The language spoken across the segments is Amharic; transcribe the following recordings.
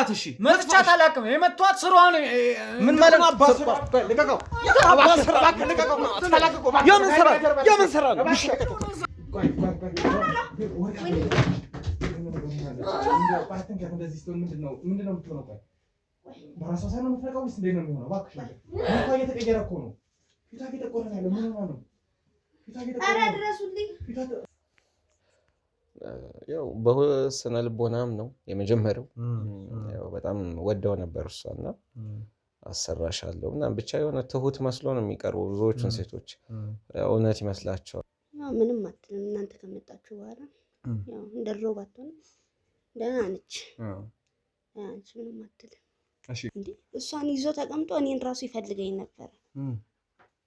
መጥፋት እሺ መጥቻት አላውቅም የመቷት ስሯን ምን ማለት ነው ልቀቀው ልቀቀው የምን ስራ ነው ምንድነው የምትሆነው በራሷ ሳይሆን የምትነቃው ወይስ እንዴት ነው የሚሆነው እባክሽ ፊቷ እየተቀየረ እኮ ነው ፊቷ እየተቆረ ነው ያለው ምን ሆና ነው ፊቷ እየተቆረ ኧረ ድረሱልኝ ያው በስነ ልቦናም ነው የመጀመሪያው ያው በጣም ወደው ነበር እሷና አሰራሻለሁ እና ብቻ የሆነ ትሁት መስሎ ነው የሚቀርቡ ብዙዎቹን ሴቶች እውነት ይመስላቸዋል ምንም አትልም እናንተ ከመጣችሁ በኋላ ያው እንደድሮ ባትሆን ደህና ነች አንቺ ምንም አትልም እሺ እንዴ እሷን ይዞ ተቀምጦ እኔን ራሱ ይፈልገኝ ነበር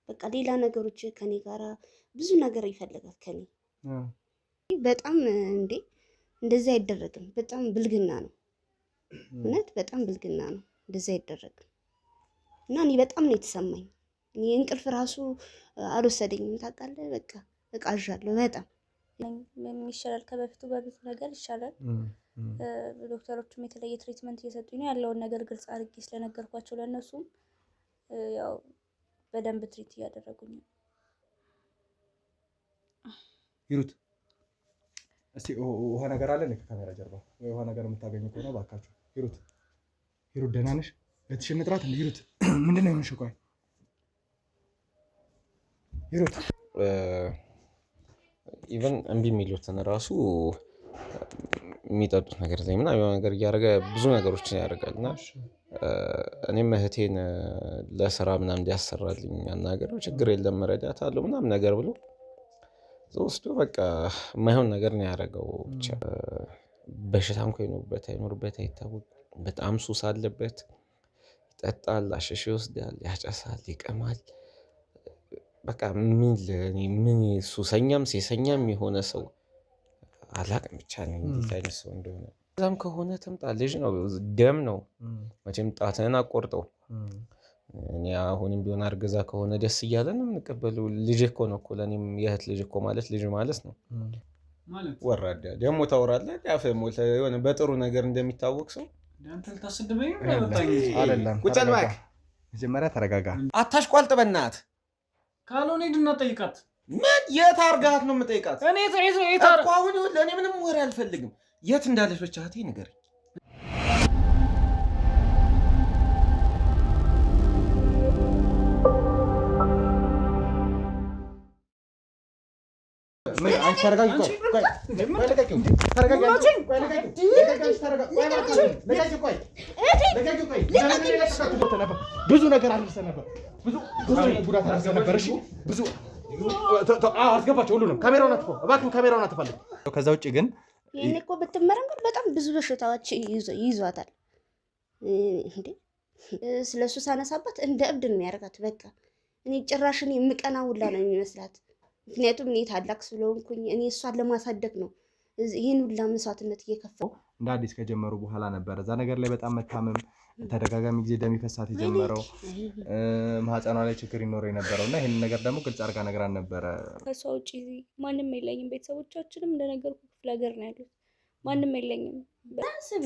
በቃ ሌላ ነገሮች ከኔ ጋራ ብዙ ነገር ይፈልጋል ከኔ በጣም እንዴ እንደዚህ አይደረግም በጣም ብልግና ነው እውነት በጣም ብልግና ነው እንደዚህ አይደረግም እና እኔ በጣም ነው የተሰማኝ እኔ እንቅልፍ ራሱ አልወሰደኝም ታውቃለህ በቃ እቃዣለሁ በጣም ምን ይሻላል ከበፊቱ ነገር ይሻላል ዶክተሮቹም የተለየ ትሪትመንት እየሰጡኝ ነው ያለውን ነገር ግልጽ አድርጌ ስለነገርኳቸው ለነሱም ያው በደንብ ትሪት እያደረጉኝ ነው ይሩት እስቲ ውሃ ነገር አለ ከካሜራ ጀርባ ወይ ውሃ ነገር የምታገኙ ከሆነ ባካችሁ ይሩት ደህና ነሽ እትሽን ጥራት እንደ ይሩት ምንድነው የምንሽቆይ ይሩት ኢቨን እምቢ የሚሉትን ራሱ የሚጠጡት ነገር ላይ ምናምን የሆነ ነገር እያደረገ ብዙ ነገሮችን ያደርጋልና እኔም እህቴን ለስራ ምናምን እንዲያሰራልኝ አናገረው ችግር የለም መረዳታለሁ ምናምን ነገር ብሎ ወስዶ በቃ የማይሆን ነገር ነው ያደረገው ብቻ በሽታም ኮይኖበት አይኖርበት አይታወቅም በጣም ሱስ አለበት ይጠጣል አሸሽ ይወስዳል ያጨሳል ይቀማል በቃ ምን ሱሰኛም ሴሰኛም የሆነ ሰው አላቅም ብቻ ነው እንዴት አይነት ሰው እንደሆነ ዛም ከሆነ ተምጣ ልጅ ነው ደም ነው መቼም ጣተን አቆርጠው እኔ አሁንም ቢሆን አርገዛ ከሆነ ደስ እያለን እንቀበለው ልጅ እኮ ነው እኮ ለኔም የእህት ልጅ እኮ ልጅ ማለት ነው ወራዳ ደሞ ታወራለህ ያፈ ሞልተ የሆነ በጥሩ ነገር እንደሚታወቅ ሰው አንተ ልታስደበኝ አይደለም ቁጭል ባክ መጀመሪያ ተረጋጋ አታሽቋልጥ በእናት ካልሆነ ሄድና ጠይቃት ምን የት አርጋት ነው የምጠይቃት እኔ እኮ አሁን ለኔ ምንም ወሬ አልፈልግም የት እንዳለች ብቻ አትይ ንገረኝ ምን አንቺ ተረጋጊ ቆይ ብዙ ነገር አልሰነ ነበር ብዙ ጉዳት አልሰነ ነበር እሺ ብዙ አስገባቸው ሁሉንም ካሜራውን አጥፎ እባክህ ካሜራውን አጥፋለህ ከዛ ውጪ ግን ይሄን እኮ ብትመረምር በጣም ብዙ በሽታዎች ይዟታል እንዴ ስለሱ ሳነሳባት እንደ እብድ ነው የሚያርጋት በቃ እኔ ጭራሽን የምቀና ሁላ ነው የሚመስላት ምክንያቱም እኔ ታላቅ ስለሆንኩኝ እኔ እሷን ለማሳደግ ነው ይሄን ሁላ መስዋዕትነት እየከፈለው እንደ አዲስ ከጀመሩ በኋላ ነበር እዛ ነገር ላይ በጣም መታመም ተደጋጋሚ ጊዜ ደም ይፈሳት የጀመረው ማህፀኗ ላይ ችግር ይኖር የነበረውና ይሄን ነገር ደግሞ ግልጽ አርጋ ነግራን ነበር ከሷ ውጪ ማንንም የለኝም ቤተሰቦቻችንም እንደነገርኩ ክፍለ ሀገር ነው ያሉት ማንንም የለኝም በስቢ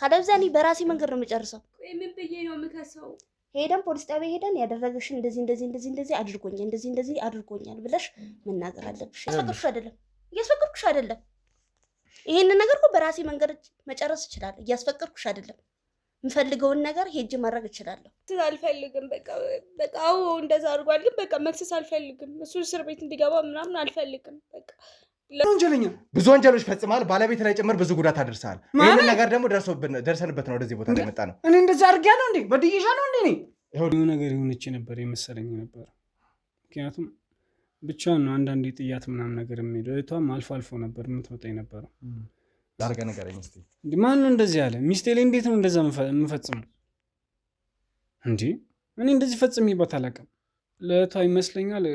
ካለብዛኒ በራሴ መንገድ ነው የምጨርሰው ምን ብዬ ነው የምከሰው ሄደን ፖሊስ ጣቢያ ሄደን ያደረገሽ እንደዚህ አድርጎኛል ብለሽ መናገር አለብሽ እያስፈቅርኩሽ አይደለም ይሄንን ነገር እኮ በራሴ መንገድ መጨረስ ይችላል እያስፈቅርኩሽ አይደለም የምፈልገውን ነገር ሄጅ ማድረግ እችላለሁ አልፈልግም በቃ እንደዛ አድርጓል ግን በቃ መክሰስ አልፈልግም እሱ እስር ቤት እንዲገባ ምናምን አልፈልግም በቃ ወንጀለኛ ብዙ ወንጀሎች ፈጽማል ባለቤት ላይ ጭምር ብዙ ጉዳት አድርሰሃል ይሄንን ነገር ደግሞ ደርሰንበት ነው ወደዚህ ቦታ ላይ መጣ ነው እኔ እንደዛ አድርጌያለሁ እንዴ በድዬሻለሁ እንዴ ይሄው ነገር ይሁንች ነበር የመሰለኝ ነበር ምክንያቱም ብቻውን ነው አንዳንዴ ጥያት ምናምን ነገር የሚሄደው እቷም አልፎ ነበር የምትመጣኝ ነበር ዳርገ ነገረኝ እስቲ እንዴ ማን ነው እንደዚህ ያለ ሚስቴ ላይ እንዴት ነው እንደዛ የምፈጽመው እንዴ እኔ እንደዚህ ፈጽሜበት አላውቅም ለእቷ ይመስለኛል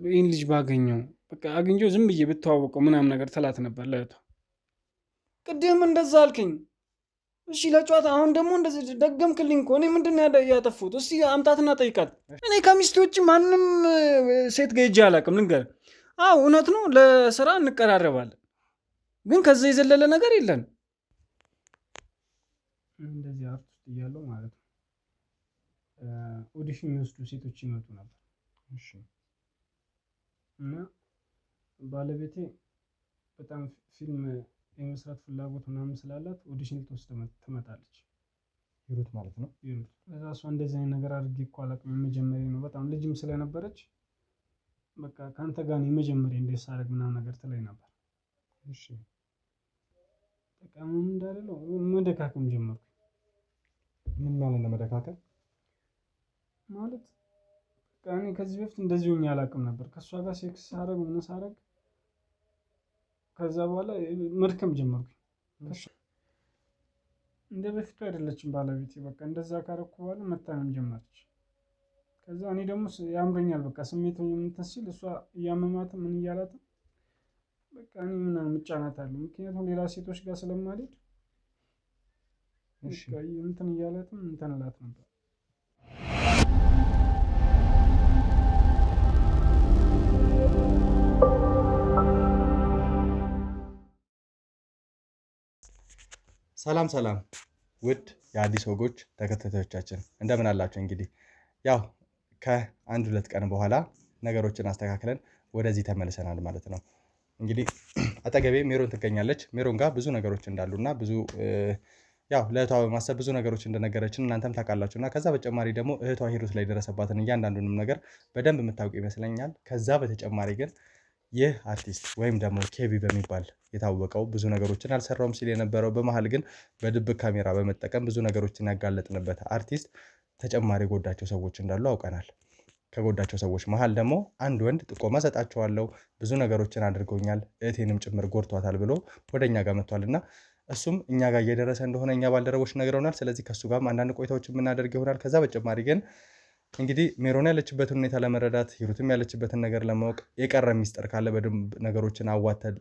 ይሄን ልጅ ባገኘው በቃ አግኝቼው ዝም ብዬ ብተዋወቀው ምናምን ነገር ተላት ነበር ለእቷ ቅድም እንደዛ አልከኝ እሺ ለጨዋታ አሁን ደግሞ እንደዚህ ደገምክልኝ እኮ እኔ ምንድነው ያጠፉት እስቲ አምጣትና ጠይቃት እኔ ከሚስቶች ማንንም ሴት ጋር ሄጄ አላውቅም ልንገር አዎ እውነት ነው ለስራ እንቀራረባለን ግን ከዛ የዘለለ ነገር የለም እንደዚህ አርት ውስጥ እያለሁ ማለት ነው ኦዲሽን የሚወስዱ ሴቶች ይመጡ ነበር። እሺ እና ባለቤቴ በጣም ፊልም የመስራት ፍላጎት ምናምን ስላላት ኦዲሽን ልትወስድ ትመጣለች። ሂሩት ማለት ነው። ከዛ እሷ እንደዚህ አይነት ነገር አድርጌ እኮ አላውቅም የመጀመሪያ ነው፣ በጣም ልጅም ስለነበረች በቃ ከአንተ ጋር ነው የመጀመሪያ እንዴት ሳደርግ ምናምን ነገር ትለኝ ነበር። እሺ በቃ ምን እንዳለው መደካከም ጀመርኩ። ምን ማለት ነው መደካከም ማለት? በቃ እኔ ከዚህ በፊት እንደዚህ ሆኜ አላውቅም ነበር። ከእሷ ጋር ሴክስ ሳደርግ ምን ሳደርግ ከዛ በኋላ መድከም ጀመርኩ። እንደ በፊቱ አይደለችም ባለቤቴ። በቃ እንደዛ ካረኩ በኋላ መታመም ጀመረች። ከዛ እኔ ደግሞ ያምረኛል በቃ ስሜት እንትን ሲል እሷ እያመማትም ምን እያላትም በቃ እኔ ምናምን እጫናታለሁ። ምክንያቱም ሌላ ሴቶች ጋር ስለማልሄድ እንትን እያላትም እንትን እላት ነበር። ሰላም ሰላም ውድ የአዲስ ወጎች ተከታታዮቻችን እንደምን አላችሁ? እንግዲህ ያው ከአንድ ሁለት ቀን በኋላ ነገሮችን አስተካክለን ወደዚህ ተመልሰናል ማለት ነው። እንግዲህ አጠገቤ ሜሮን ትገኛለች። ሜሮን ጋር ብዙ ነገሮች እንዳሉና ብዙ ያው ለእህቷ በማሰብ ብዙ ነገሮች እንደነገረችን እናንተም ታውቃላችሁ እና ከዛ በተጨማሪ ደግሞ እህቷ ሂሩት ላይ ደረሰባትን እያንዳንዱንም ነገር በደንብ የምታውቁ ይመስለኛል። ከዛ በተጨማሪ ግን ይህ አርቲስት ወይም ደግሞ ኬቢ በሚባል የታወቀው ብዙ ነገሮችን አልሰራውም ሲል የነበረው በመሀል ግን በድብቅ ካሜራ በመጠቀም ብዙ ነገሮችን ያጋለጥንበት አርቲስት ተጨማሪ ጎዳቸው ሰዎች እንዳሉ አውቀናል። ከጎዳቸው ሰዎች መሀል ደግሞ አንድ ወንድ ጥቆማ ሰጣቸዋለሁ፣ ብዙ ነገሮችን አድርገውኛል፣ እህቴንም ጭምር ጎድቷታል ብሎ ወደኛ ጋር መጥቷልና እሱም እኛ ጋር እየደረሰ እንደሆነ እኛ ባልደረቦች ነግረውናል። ስለዚህ ከሱ ጋርም አንዳንድ ቆይታዎች የምናደርግ ይሆናል። ከዛ በተጨማሪ ግን እንግዲህ ሜሮን ያለችበትን ሁኔታ ለመረዳት ሂሩትም ያለችበትን ነገር ለማወቅ የቀረ ሚስጥር ካለ በደንብ ነገሮችን አዋተን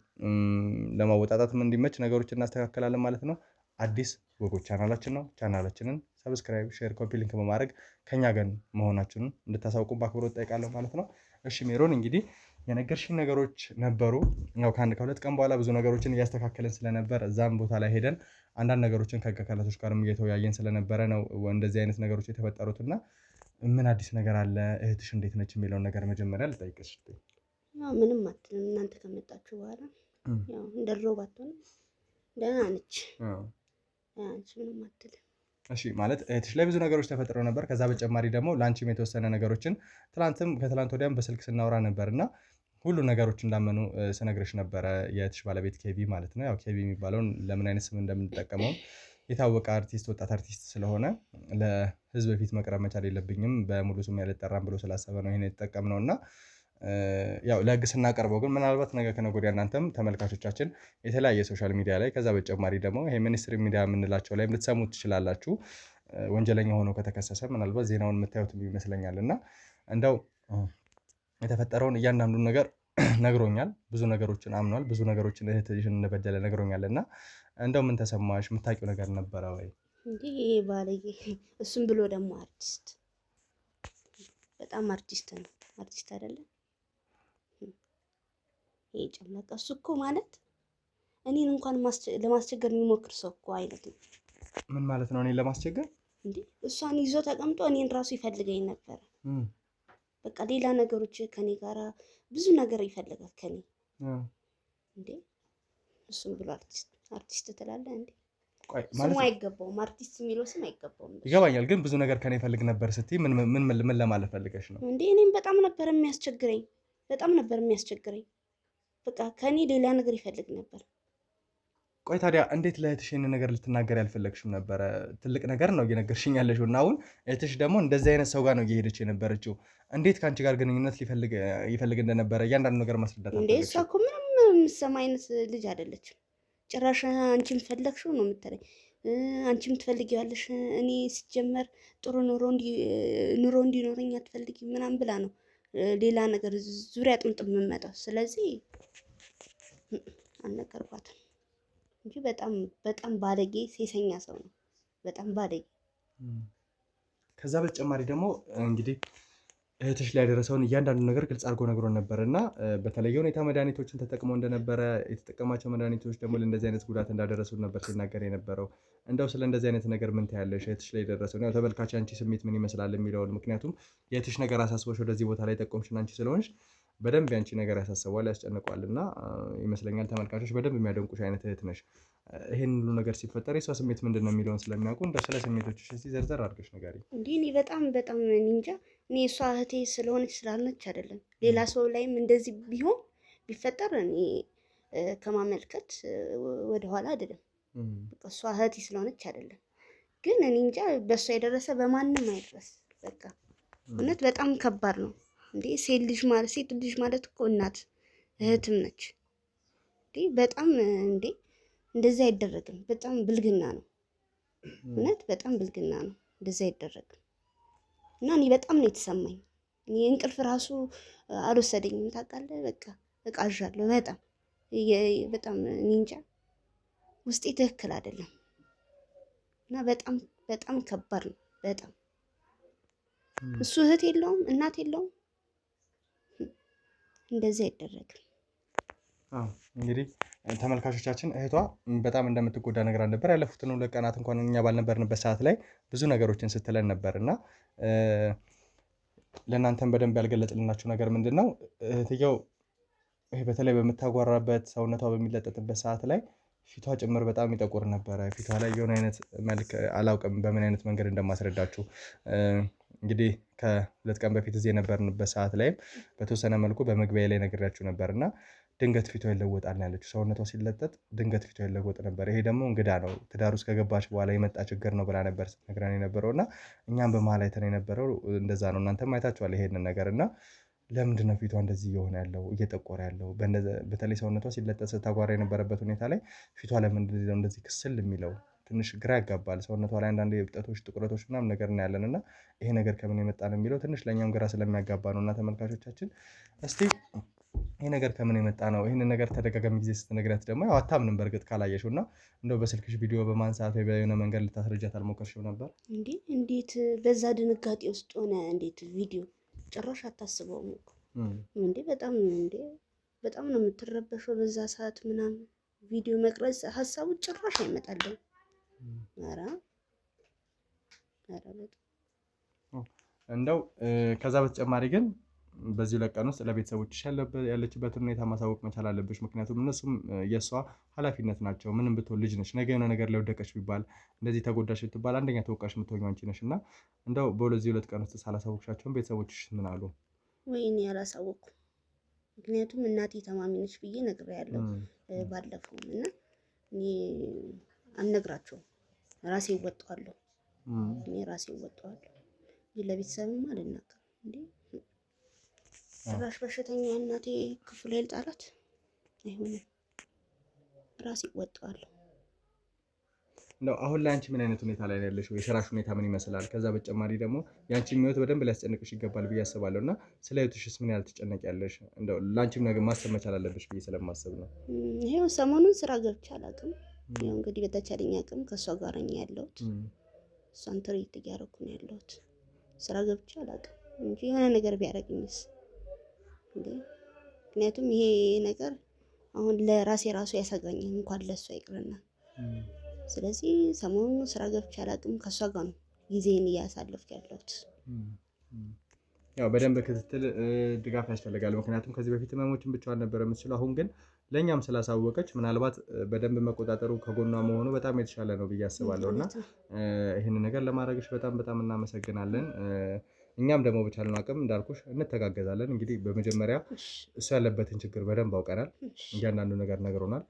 ለማወጣጣትም እንዲመች ነገሮችን እናስተካከላለን ማለት ነው። አዲስ ወጎች ቻናላችን ነው። ቻናላችንን ሰብስክራይብ፣ ሼር፣ ኮፒ ሊንክ በማድረግ ከኛ ጋር መሆናችንን እንድታሳውቁ በአክብሮት ጠይቃለሁ ማለት ነው። እሺ ሜሮን እንግዲህ የነገርሽኝ ነገሮች ነበሩ። ያው ከሁለት ቀን በኋላ ብዙ ነገሮችን እያስተካከለን ስለነበር እዛም ቦታ ላይ ሄደን አንዳንድ ነገሮችን ከአካላቶች ጋርም እየተወያየን ስለነበረ ነው እንደዚህ አይነት ነገሮች የተፈጠሩትና ምን አዲስ ነገር አለ? እህትሽ እንዴት ነች የሚለውን ነገር መጀመሪያ ልጠይቅሽ። ያው ምንም አትልም። እናንተ ከመጣችሁ በኋላ ያው እንደ ድሮ ባትሆንም ደህና ነች። አንቺ ምንም አትልም። እሺ ማለት እህትሽ ላይ ብዙ ነገሮች ተፈጥረው ነበር። ከዛ በተጨማሪ ደግሞ ለአንቺም የተወሰነ ነገሮችን ከትላንት ወዲያም በስልክ ስናወራ ነበር እና ሁሉ ነገሮች እንዳመኑ ስነግርሽ ነበረ። የእህትሽ ባለቤት ኬቢ ማለት ነው። ያው ኬቢ የሚባለውን ለምን አይነት ስም እንደምንጠቀመው የታወቀ አርቲስት፣ ወጣት አርቲስት ስለሆነ ለህዝብ ፊት መቅረብ መቻል የለብኝም በሙሉ ስም ያልጠራም ብሎ ስላሰበ ነው ይሄን የተጠቀምነው እና ያው ለህግ ስናቀርበው ግን ምናልባት ነገ ከነገ ወዲያ እናንተም ተመልካቾቻችን የተለያየ ሶሻል ሚዲያ ላይ ከዛ በተጨማሪ ደግሞ ይሄ ሚኒስትሪ ሚዲያ የምንላቸው ላይም ልትሰሙት ትችላላችሁ። ወንጀለኛ ሆኖ ከተከሰሰ ምናልባት ዜናውን የምታዩት ይመስለኛል እና እንደው የተፈጠረውን እያንዳንዱን ነገር ነግሮኛል። ብዙ ነገሮችን አምኗል። ብዙ ነገሮችን እህትሽን እንደበደለ ነግሮኛል እና እንደው ምን ተሰማሽ? የምታውቂው ነገር ነበረ ወይ? እንዲህ ይሄ ባለጌ እሱም ብሎ ደግሞ አርቲስት በጣም አርቲስት ነው። አርቲስት አይደለም ይሄ ጨመቀ። እሱ እኮ ማለት እኔን እንኳን ለማስቸገር የሚሞክር ሰው እኮ አይነት ነው። ምን ማለት ነው? እኔን ለማስቸገር እንዴ? እሷን ይዞ ተቀምጦ እኔን ራሱ ይፈልገኝ ነበረ። በቃ ሌላ ነገሮች ከኔ ጋራ ብዙ ነገር ይፈልጋል ከኔ። እንዴ እሱም ብሎ አርቲስት ትላለህ እንዴ? ስሙ አይገባውም። አርቲስት የሚለው ስም አይገባውም። ይገባኛል፣ ግን ብዙ ነገር ከኔ ይፈልግ ነበር ስትይ ምን ለማለት ፈልገሽ ነው? እንዴ እኔም በጣም ነበር የሚያስቸግረኝ። በቃ ከኔ ሌላ ነገር ይፈልግ ነበር። ቆይ ታዲያ እንዴት ለእህትሽ ይሄንን ነገር ልትናገር ያልፈለግሽም ነበረ? ትልቅ ነገር ነው እየነገርሽኝ ያለሽው እና አሁን እህትሽ ደግሞ እንደዚህ አይነት ሰው ጋር ነው እየሄደች የነበረችው። እንዴት ከአንቺ ጋር ግንኙነት ይፈልግ እንደነበረ እያንዳንዱ ነገር ማስረዳት እንዴ? እሷ እኮ ምንም የምትሰማ አይነት ልጅ አይደለችም። ጭራሽ አንቺም ፈለግሽው ነው የምትለኝ። አንቺም ትፈልጊዋለሽ። እኔ ሲጀመር ጥሩ ኑሮ እንዲኖረኝ አትፈልጊም ምናምን ብላ ነው ሌላ ነገር ዙሪያ ጥምጥም የምመጣው። ስለዚህ አልነገርኳትም እንጂ በጣም ባለጌ ሴሰኛ ሰው ነው። በጣም ባለጌ። ከዛ በተጨማሪ ደግሞ እንግዲህ እህትሽ ላይ ያደረሰውን እያንዳንዱ ነገር ግልጽ አድርጎ ነግሮን ነበር እና በተለየ ሁኔታ መድኃኒቶችን ተጠቅሞ እንደነበረ የተጠቀማቸው መድኃኒቶች ደግሞ ለእንደዚህ አይነት ጉዳት እንዳደረሱ ነበር ሲናገር የነበረው። እንደው ስለ እንደዚህ አይነት ነገር ምን ታያለሽ? እህትሽ ላይ የደረሰው ያው ተመልካች አንቺ ስሜት ምን ይመስላል የሚለውን ምክንያቱም የእህትሽ ነገር አሳስቦሽ ወደዚህ ቦታ ላይ ጠቆምሽን አንቺ ስለሆንሽ በደንብ ያንቺ ነገር ያሳስበዋል ያስጨንቋል እና ይመስለኛል ተመልካቾች በደንብ የሚያደንቁሽ አይነት እህት ነሽ። ይሄን ሁሉ ነገር ሲፈጠር የሷ ስሜት ምንድን ነው የሚለውን ስለሚያውቁ እንደ ስለ ስሜቶችሽ እስኪ ዘርዘር አድርገሽ ንገሪኝ። እንዲህ እኔ በጣም እንጃ እኔ እሷ እህቴ ስለሆነች ስላልነች አይደለም ሌላ ሰው ላይም እንደዚህ ቢሆን ቢፈጠር እኔ ከማመልከት ወደኋላ አይደለም። በቃ እሷ እህቴ ስለሆነች አይደለም ግን እኔ እንጃ በእሷ የደረሰ በማንም አይድረስ። በቃ እውነት በጣም ከባድ ነው እንዴ ሴት ልጅ ማለት እኮ እናት እህትም ነች እንዴ። በጣም እንዴ እንደዛ አይደረግም። በጣም ብልግና ነው እውነት በጣም ብልግና ነው። እንደዛ አይደረግም እና እኔ በጣም ነው የተሰማኝ። እኔ እንቅልፍ ራሱ አልወሰደኝም ታውቃለህ። በቃ እቃዣለሁ በጣም እኔ እንጃ ውስጤ ትክክል አይደለም እና በጣም ከባድ ነው። በጣም እሱ እህት የለውም እናት የለውም። እንደዚህ አይደረግም። እንግዲህ ተመልካቾቻችን እህቷ በጣም እንደምትጎዳ ነግራን ነበር። ያለፉትን 2 ቀናት እንኳን እኛ ባልነበርንበት ሰዓት ላይ ብዙ ነገሮችን ስትለን ነበር እና ለእናንተም በደንብ ያልገለጽልናችሁ ነገር ምንድን ነው እህትየው ይሄ በተለይ በምታጓራበት ሰውነቷ በሚለጠጥበት ሰዓት ላይ ፊቷ ጭምር በጣም ይጠቁር ነበረ። ፊቷ ላይ የሆነ አይነት መልክ አላውቅም በምን አይነት መንገድ እንደማስረዳችሁ። እንግዲህ ከ2 ቀን በፊት እዚህ የነበርንበት ሰዓት ላይም በተወሰነ መልኩ በመግቢያ ላይ ነግሬያችሁ ነበር እና ድንገት ፊቷ ይለወጣል ያለችው። ሰውነቷ ሲለጠጥ ድንገት ፊቷ ይለወጥ ነበር። ይሄ ደግሞ እንግዳ ነው ትዳር ውስጥ ከገባች በኋላ የመጣ ችግር ነው ብላ ነበር ስትነግረን የነበረው እና እኛም በመሀል አይተን የነበረው እንደዛ ነው። እናንተም አይታችኋል ይሄንን ነገር እና ለምንድን ነው ፊቷ እንደዚህ እየሆነ ያለው እየጠቆረ ያለው? በተለይ ሰውነቷ ሲለጠጥ ስታጓራ የነበረበት ሁኔታ ላይ ፊቷ ለምንድን ነው እንደዚህ ክስል የሚለው? ትንሽ ግራ ያጋባል። ሰውነቷ ላይ አንዳንድ የእብጠቶች ጥቁረቶች ምናምን ነገር እናያለን እና ይሄ ነገር ከምን የመጣ ነው የሚለው ትንሽ ለእኛም ግራ ስለሚያጋባ ነው። እና ተመልካቾቻችን እስቲ ይሄ ነገር ከምን የመጣ ነው? ይህንን ነገር ተደጋጋሚ ጊዜ ስትነግሪያት ደግሞ ያው አታምንም በእርግጥ ካላየሽው እና እንደው በስልክሽ ቪዲዮ በማንሳት ወይ በሆነ መንገድ ልታስረጃት አልሞከርሽም ነበር? እንዴት በዛ ድንጋጤ ውስጥ ሆነ እንዴት ቪዲዮ ጭራሽ አታስበውም እኮ በጣም ነው የምትረበሸው በዛ ሰዓት ምናምን ቪዲዮ መቅረጽ ሀሳቡ ጭራሽ አይመጣልም። ኧረ እንደው ከዛ በተጨማሪ ግን በዚህ 2 ቀን ውስጥ ለቤተሰቦችሽ ያለችበትን ሁኔታ ማሳወቅ መቻል አለብሽ። ምክንያቱም እነሱም የእሷ ኃላፊነት ናቸው። ምንም ብትሆን ልጅ ነች። ነገ የሆነ ነገር ላይ ወደቀች ቢባል እንደዚህ ተጎዳሽ ብትባል አንደኛ ተወቃሽ የምትሆኚው አንቺ ነሽ እና እንደው በዚህ 2 ቀን ውስጥ ሳላሳወቅሻቸውን ቤተሰቦችሽ ምን አሉ? ወይኔ ያላሳወቅኩ ምክንያቱም እናቴ ታማሚ ነች ብዬ ነግሬያለሁ ባለፈውም እና እኔ አልነግራቸውም ራሴ እወጣዋለሁ ለቤተሰብም አልናገርም። እንዴ ጭራሽ በሽተኛ እናቴ ክፍል ላይ ልጣላት አይሆንም። ራሴ እወጣዋለሁ። ነው አሁን ላይ አንቺ ምን አይነት ሁኔታ ላይ ያለሽ? የስራሽ ሁኔታ ምን ይመስላል? ከዛ በተጨማሪ ደግሞ ያንቺ ህይወት በደንብ ሊያስጨንቅሽ ይገባል ብዬ አስባለሁ እና ስለ ህይወትሽስ ምን ያህል ትጨነቂያለሽ? እንደው ላንቺም ነገር ማሰብ መቻል አለብሽ ብዬ ስለማስብ ነው። ይሄው ሰሞኑን ስራ ገብቼ አላውቅም። ያው እንግዲህ በተቻለኝ አቅም ከሷ ጋር ነኝ ያለሁት። እሷን ትሪት እያደረኩ ነው ያለሁት። ስራ ገብቼ አላውቅም እንጂ የሆነ ነገር ቢያደርግኝስ እንዴ? ምክንያቱም ይሄ ነገር አሁን ለራሴ ራሱ ያሰጋኛል እንኳን ለሷ ይቅርና። ስለዚህ ሰሞኑን ስራ ገብቼ አላውቅም። ከሷ ጋር ነው ጊዜን እያሳለፍኩ ያለሁት። ያው በደንብ ክትትል ድጋፍ ያስፈልጋል። ምክንያቱም ከዚህ በፊት ህመሞችን ብቻዋን ነበር የምትችለው። አሁን ግን ለእኛም ስላሳወቀች ምናልባት በደንብ መቆጣጠሩ ከጎኗ መሆኑ በጣም የተሻለ ነው ብዬ አስባለሁ እና ይህንን ነገር ለማድረግሽ በጣም እናመሰግናለን። እኛም ደግሞ በቻልነው አቅም እንዳልኩሽ እንተጋገዛለን። እንግዲህ በመጀመሪያ እሱ ያለበትን ችግር በደንብ አውቀናል። እያንዳንዱ ነገር ነግሮናል።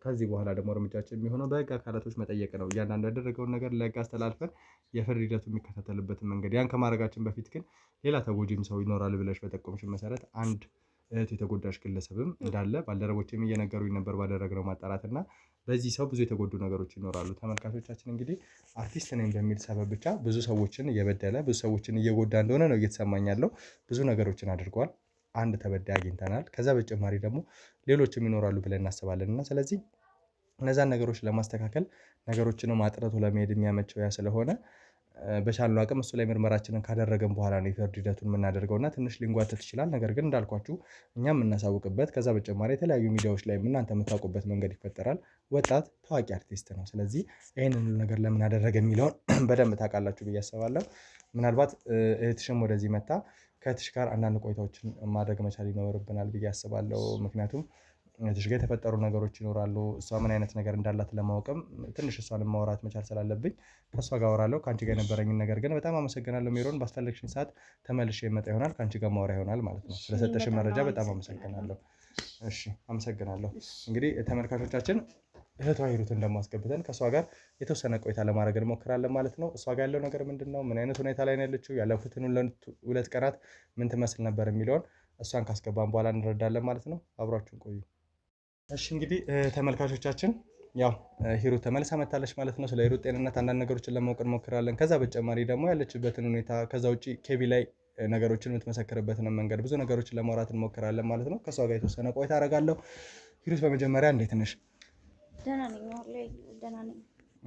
ከዚህ በኋላ ደግሞ እርምጃችን የሚሆነው በህግ አካላቶች መጠየቅ ነው። እያንዳንዱ ያደረገውን ነገር ለህግ አስተላልፈን የፍርድ ሂደቱ የሚከታተልበትን መንገድ ያን ከማድረጋችን በፊት ግን ሌላ ተጎጂም ሰው ይኖራል ብለሽ በጠቆምሽን መሰረት አንድ እህት የተጎዳሽ ግለሰብም እንዳለ ባልደረቦችም እየነገሩኝ ነበር ባደረግነው ማጣራት እና በዚህ ሰው ብዙ የተጎዱ ነገሮች ይኖራሉ። ተመልካቾቻችን እንግዲህ አርቲስት ነኝ በሚል ሰበብ ብቻ ብዙ ሰዎችን እየበደለ ብዙ ሰዎችን እየጎዳ እንደሆነ ነው እየተሰማኝ ያለው። ብዙ ነገሮችን አድርጓል። አንድ ተበዳይ አግኝተናል። ከዛ በተጨማሪ ደግሞ ሌሎችም ይኖራሉ ብለን እናስባለን እና ስለዚህ እነዛን ነገሮች ለማስተካከል ነገሮችንም አጥርቶ ለመሄድ የሚያመቸው ያ ስለሆነ በቻልነው አቅም እሱ ላይ ምርመራችንን ካደረገን በኋላ ነው የፍርድ ሂደቱን የምናደርገውና ትንሽ ሊንጓተት ይችላል። ነገር ግን እንዳልኳችሁ እኛም የምናሳውቅበት ከዛ በተጨማሪ የተለያዩ ሚዲያዎች ላይ እናንተ የምታውቁበት መንገድ ይፈጠራል። ወጣት ታዋቂ አርቲስት ነው። ስለዚህ ይህንን ነገር ለምን አደረገ የሚለውን በደንብ ታውቃላችሁ ብዬ አስባለሁ። ምናልባት እህትሽም ወደዚህ መታ ከእህትሽ ጋር አንዳንድ ቆይታዎችን ማድረግ መቻል ይኖርብናል ብዬ አስባለሁ። ምክንያቱም እህትሽ ጋር የተፈጠሩ ነገሮች ይኖራሉ። እሷ ምን አይነት ነገር እንዳላት ለማወቅም ትንሽ እሷን ማውራት መቻል ስላለብኝ ከእሷ ጋር አወራለሁ። ከአንቺ ጋር የነበረኝን ነገር ግን በጣም አመሰግናለሁ ሜሮን። ባስፈለግሽኝ ሰዓት ተመልሼ የመጣ ይሆናል፣ ከአንቺ ጋር ማውራ ይሆናል ማለት ነው። ስለሰጠሽ መረጃ በጣም አመሰግናለሁ። እሺ አመሰግናለሁ። እንግዲህ ተመልካቾቻችን እህቷ ሂሩትን ደግሞ አስገብተን ከእሷ ጋር የተወሰነ ቆይታ ለማድረግ እንሞክራለን ማለት ነው። እሷ ጋር ያለው ነገር ምንድን ነው፣ ምን አይነት ሁኔታ ላይ ነው ያለችው፣ ያለፉትን 2 ቀናት ምን ትመስል ነበር የሚለውን እሷን ካስገባን በኋላ እንረዳለን ማለት ነው። አብሯችሁን ቆዩ። እሺ እንግዲህ ተመልካቾቻችን ያው ሂሩት ተመልሳ መታለች ማለት ነው። ስለ ሂሩት ጤንነት አንዳንድ ነገሮችን ለማወቅ እንሞክራለን። ከዛ በተጨማሪ ደግሞ ያለችበትን ሁኔታ፣ ከዛ ውጪ ኬቢ ላይ ነገሮችን የምትመሰክርበትን መንገድ፣ ብዙ ነገሮችን ለማውራት እንሞክራለን ማለት ነው። ከሷ ጋር የተወሰነ ቆይታ አደርጋለሁ። ሂሩት በመጀመሪያ እንዴት ነሽ? ደህና ነኝ። አሁን ላይ ደህና ነኝ።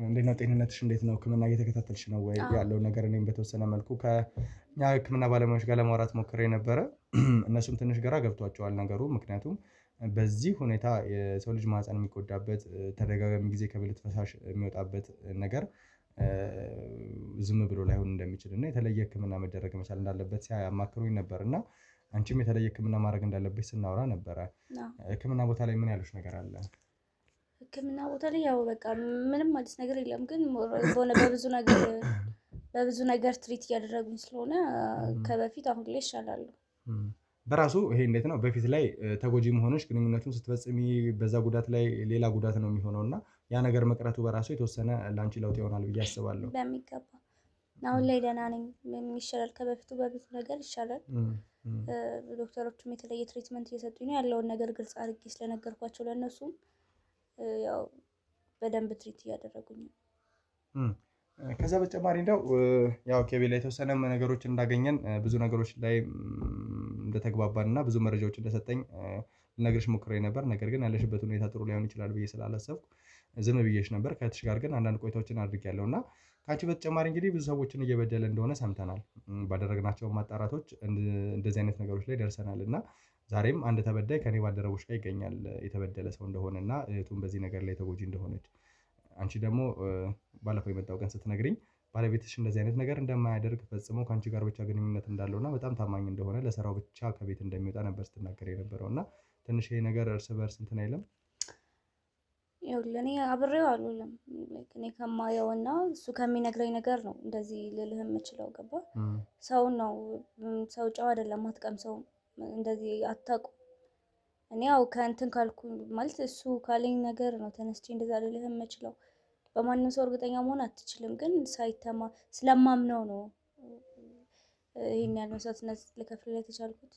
እንዴት ነው ጤንነትሽ? እንዴት ነው? ሕክምና እየተከታተልሽ ነው ወይ? ያለው ነገር እኔም በተወሰነ መልኩ ከኛ ሕክምና ባለሙያዎች ጋር ለማውራት ሞክሬ ነበረ። እነሱም ትንሽ ግራ ገብቷቸዋል ነገሩ። ምክንያቱም በዚህ ሁኔታ የሰው ልጅ ማህፀን የሚጎዳበት ተደጋጋሚ ጊዜ ከብልት ፈሳሽ የሚወጣበት ነገር ዝም ብሎ ላይሆን እንደሚችል እና የተለየ ሕክምና መደረግ መቻል እንዳለበት ሲያማክሩኝ ነበር እና አንቺም የተለየ ሕክምና ማድረግ እንዳለበት ስናወራ ነበረ። ሕክምና ቦታ ላይ ምን ያሉሽ ነገር አለ? ሕክምና ቦታ ላይ ያው በቃ ምንም አዲስ ነገር የለም፣ ግን በሆነ በብዙ ነገር ትሪት እያደረጉኝ ስለሆነ ከበፊት አሁን ላይ ይሻላሉ። በራሱ ይሄ እንዴት ነው በፊት ላይ ተጎጂ መሆንሽ ግንኙነቱን ስትፈጽሚ በዛ ጉዳት ላይ ሌላ ጉዳት ነው የሚሆነው እና ያ ነገር መቅረቱ በራሱ የተወሰነ ለአንቺ ለውጥ ይሆናል ብዬ አስባለሁ። በሚገባ አሁን ላይ ደህና ነኝ፣ ይሻላል፣ ከበፊቱ በብዙ ነገር ይሻላል። ዶክተሮቹም የተለየ ትሪትመንት እየሰጡኝ ነው። ያለውን ነገር ግልጽ አድርጌ ስለነገርኳቸው ለእነሱም ያው በደንብ ትሪት እያደረጉኝ ነው። ከዛ በተጨማሪ እንደው ያው ኬቢ ላይ የተወሰነ ነገሮች እንዳገኘን ብዙ ነገሮች ላይ እንደተግባባን እና ብዙ መረጃዎች እንደሰጠኝ ልነግርሽ ሞክሬ ነበር። ነገር ግን ያለሽበት ሁኔታ ጥሩ ላይሆን ይችላል ብዬ ስላላሰብኩ ዝም ብዬሽ ነበር። ከእህትሽ ጋር ግን አንዳንድ ቆይታዎችን አድርጌያለሁ እና ከአንቺ በተጨማሪ እንግዲህ ብዙ ሰዎችን እየበደለ እንደሆነ ሰምተናል። ባደረግናቸው ማጣራቶች እንደዚህ አይነት ነገሮች ላይ ደርሰናል እና ዛሬም አንድ ተበዳይ ከኔ ባልደረቦች ጋር ይገኛል የተበደለ ሰው እንደሆነ እና እህቱም በዚህ ነገር ላይ ተጎጂ እንደሆነች። አንቺ ደግሞ ባለፈው የመጣው ቀን ስትነግሪኝ ባለቤትሽ እንደዚህ አይነት ነገር እንደማያደርግ ፈጽሞ ከአንቺ ጋር ብቻ ግንኙነት እንዳለውና በጣም ታማኝ እንደሆነ ለስራው ብቻ ከቤት እንደሚወጣ ነበር ስትናገር የነበረው እና ትንሽ ይሄ ነገር እርስ በእርስ እንትን አይልም? ይኸውልህ እኔ አብሬው አልውልም። እኔ ከማየው እና እሱ ከሚነግረኝ ነገር ነው እንደዚህ ልልህ የምችለው። ገባ? ሰው ነው፣ ሰው ጨው አይደለም፣ አትቀምሰውም፣ እንደዚህ አታውቁም። እኔ ያው ከእንትን ካልኩ ማለት እሱ ካለኝ ነገር ነው ተነስቼ እንደዛ ልልህ የምችለው። በማንም ሰው እርግጠኛ መሆን አትችልም፣ ግን ሳይተማ ስለማምነው ነው ይሄን ያህል መስዋዕትነት ልከፍልለት የቻልኩት።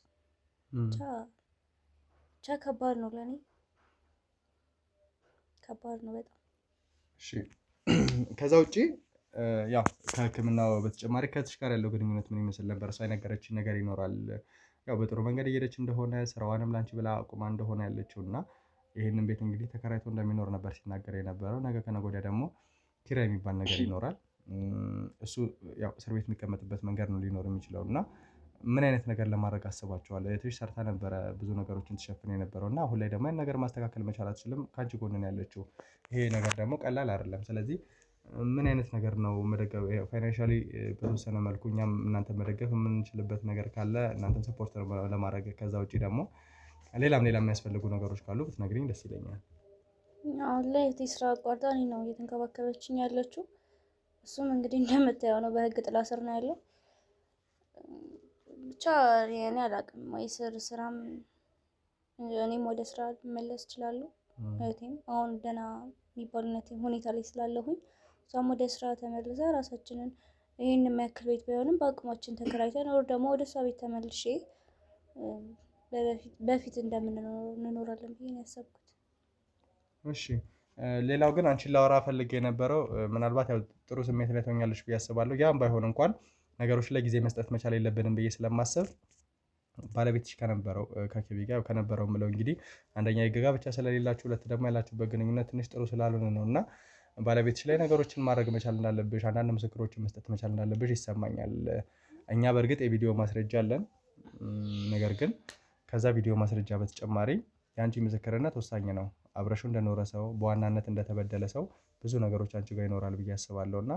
ብቻ ከባድ ነው ለእኔ፣ ከባድ ነው በጣም። እሺ ከዛ ውጪ ያው ከሕክምናው በተጨማሪ ከእህትሽ ጋር ያለው ግንኙነት ምን ይመስል ነበር? እሷ የነገረችኝ ነገር ይኖራል። ያው በጥሩ መንገድ እየሄደች እንደሆነ ስራዋንም ላንቺ ብላ አቁማ እንደሆነ ያለችው እና ይህንን ቤት እንግዲህ ተከራይቶ እንደሚኖር ነበር ሲናገር የነበረው። ነገ ከነገ ወዲያ ደግሞ ኪራይ የሚባል ነገር ይኖራል። እሱ ያው እስር ቤት የሚቀመጥበት መንገድ ነው ሊኖር የሚችለው እና ምን አይነት ነገር ለማድረግ አስባችኋል? እህትሽ ሰርታ ነበረ ብዙ ነገሮችን ትሸፍን የነበረው እና አሁን ላይ ደግሞ ያን ነገር ማስተካከል መቻል አትችልም። ከአንቺ ጎን ነው ያለችው። ይሄ ነገር ደግሞ ቀላል አይደለም። ስለዚህ ምን አይነት ነገር ነው መደገፍ ፋይናንሻሊ በተወሰነ መልኩ እኛም እናንተ መደገፍ የምንችልበት ነገር ካለ እናንተን ሰፖርት ለማድረግ ከዛ ውጪ ደግሞ ሌላም የሚያስፈልጉ ነገሮች ካሉ ብትነግሪኝ ደስ ይለኛል። አሁን ላይ እህቴ ስራ አቋርጣ እኔን ነው እየተንከባከበችኝ ያለችው። እሱም እንግዲህ እንደምታየው ነው፣ በህግ ጥላ ስር ነው ያለው። ብቻ እኔ አላውቅም ወይ ስራም እኔም ወደ ስራ ልመለስ እችላለሁ። እህቴም አሁን ደህና የሚባልነት ሁኔታ ላይ ስላለሁኝ እሷም ወደ ስራ ተመልሳ ራሳችንን ይህን የሚያክል ቤት ባይሆንም በአቅማችን ተከራይተን ወር ደግሞ ወደ እሷ ቤት ተመልሼ በፊት እንደምንኖራለን ብዬ ነው ያሰብኩት። እሺ ሌላው ግን አንቺን ላወራ ፈልጌ የነበረው ምናልባት ያው ጥሩ ስሜት ላይ ትሆኛለሽ ብዬ አስባለሁ። ያም ባይሆን እንኳን ነገሮች ላይ ጊዜ መስጠት መቻል የለብንም ብዬ ስለማሰብ ባለቤትሽ ከነበረው ከኬቢ ጋር ከነበረው ምለው እንግዲህ አንደኛ የጋብቻ ስለሌላችሁ፣ ሁለት ደግሞ ያላችሁበት ግንኙነት ትንሽ ጥሩ ስላልሆነ ነው እና ባለቤትሽ ላይ ነገሮችን ማድረግ መቻል እንዳለብሽ፣ አንዳንድ ምስክሮችን መስጠት መቻል እንዳለብሽ ይሰማኛል። እኛ በእርግጥ የቪዲዮ ማስረጃ አለን። ነገር ግን ከዛ ቪዲዮ ማስረጃ በተጨማሪ የአንቺ ምስክርነት ወሳኝ ነው። አብረሹ እንደኖረ ሰው፣ በዋናነት እንደተበደለ ሰው ብዙ ነገሮች አንቺ ጋር ይኖራል ብዬ አስባለሁ እና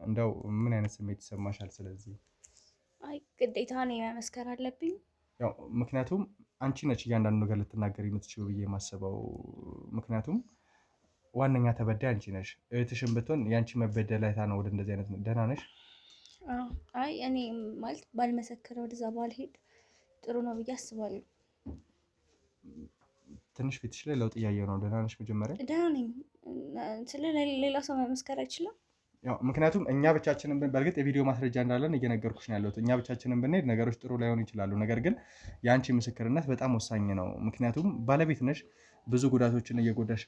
እንደው ምን አይነት ስሜት ይሰማሻል? ስለዚህ አይ ግዴታ ነው መመስከር አለብኝ። ያው ምክንያቱም አንቺ ነች እያንዳንዱ ነገር ልትናገር የምትችሉ ብዬ የማስበው። ምክንያቱም ዋነኛ ተበዳይ አንቺ ነሽ። እህትሽን ብትሆን የአንቺ መበደል አይታ ነው ወደ እንደዚህ አይነት ደህና ነሽ? አይ እኔ ማለት ባልመሰክር ወደዛ ባልሄድ ጥሩ ነው ብዬ አስባለሁ። ትንሽ ፊትሽ ላይ ለውጥ እያየሁ ነው። ደህና ነሽ? መጀመሪያ ደህና ነኝ። ስለ ሌላ ሰው መመስከር አይችልም። ያው ምክንያቱም እኛ ብቻችንን በእርግጥ የቪዲዮ ማስረጃ እንዳለን እየነገርኩሽ ነው ያለሁት። እኛ ብቻችንን ብንሄድ ነገሮች ጥሩ ላይሆኑ ይችላሉ። ነገር ግን የአንቺ ምስክርነት በጣም ወሳኝ ነው። ምክንያቱም ባለቤት ነሽ፣ ብዙ ጉዳቶችን እየጎዳሽ።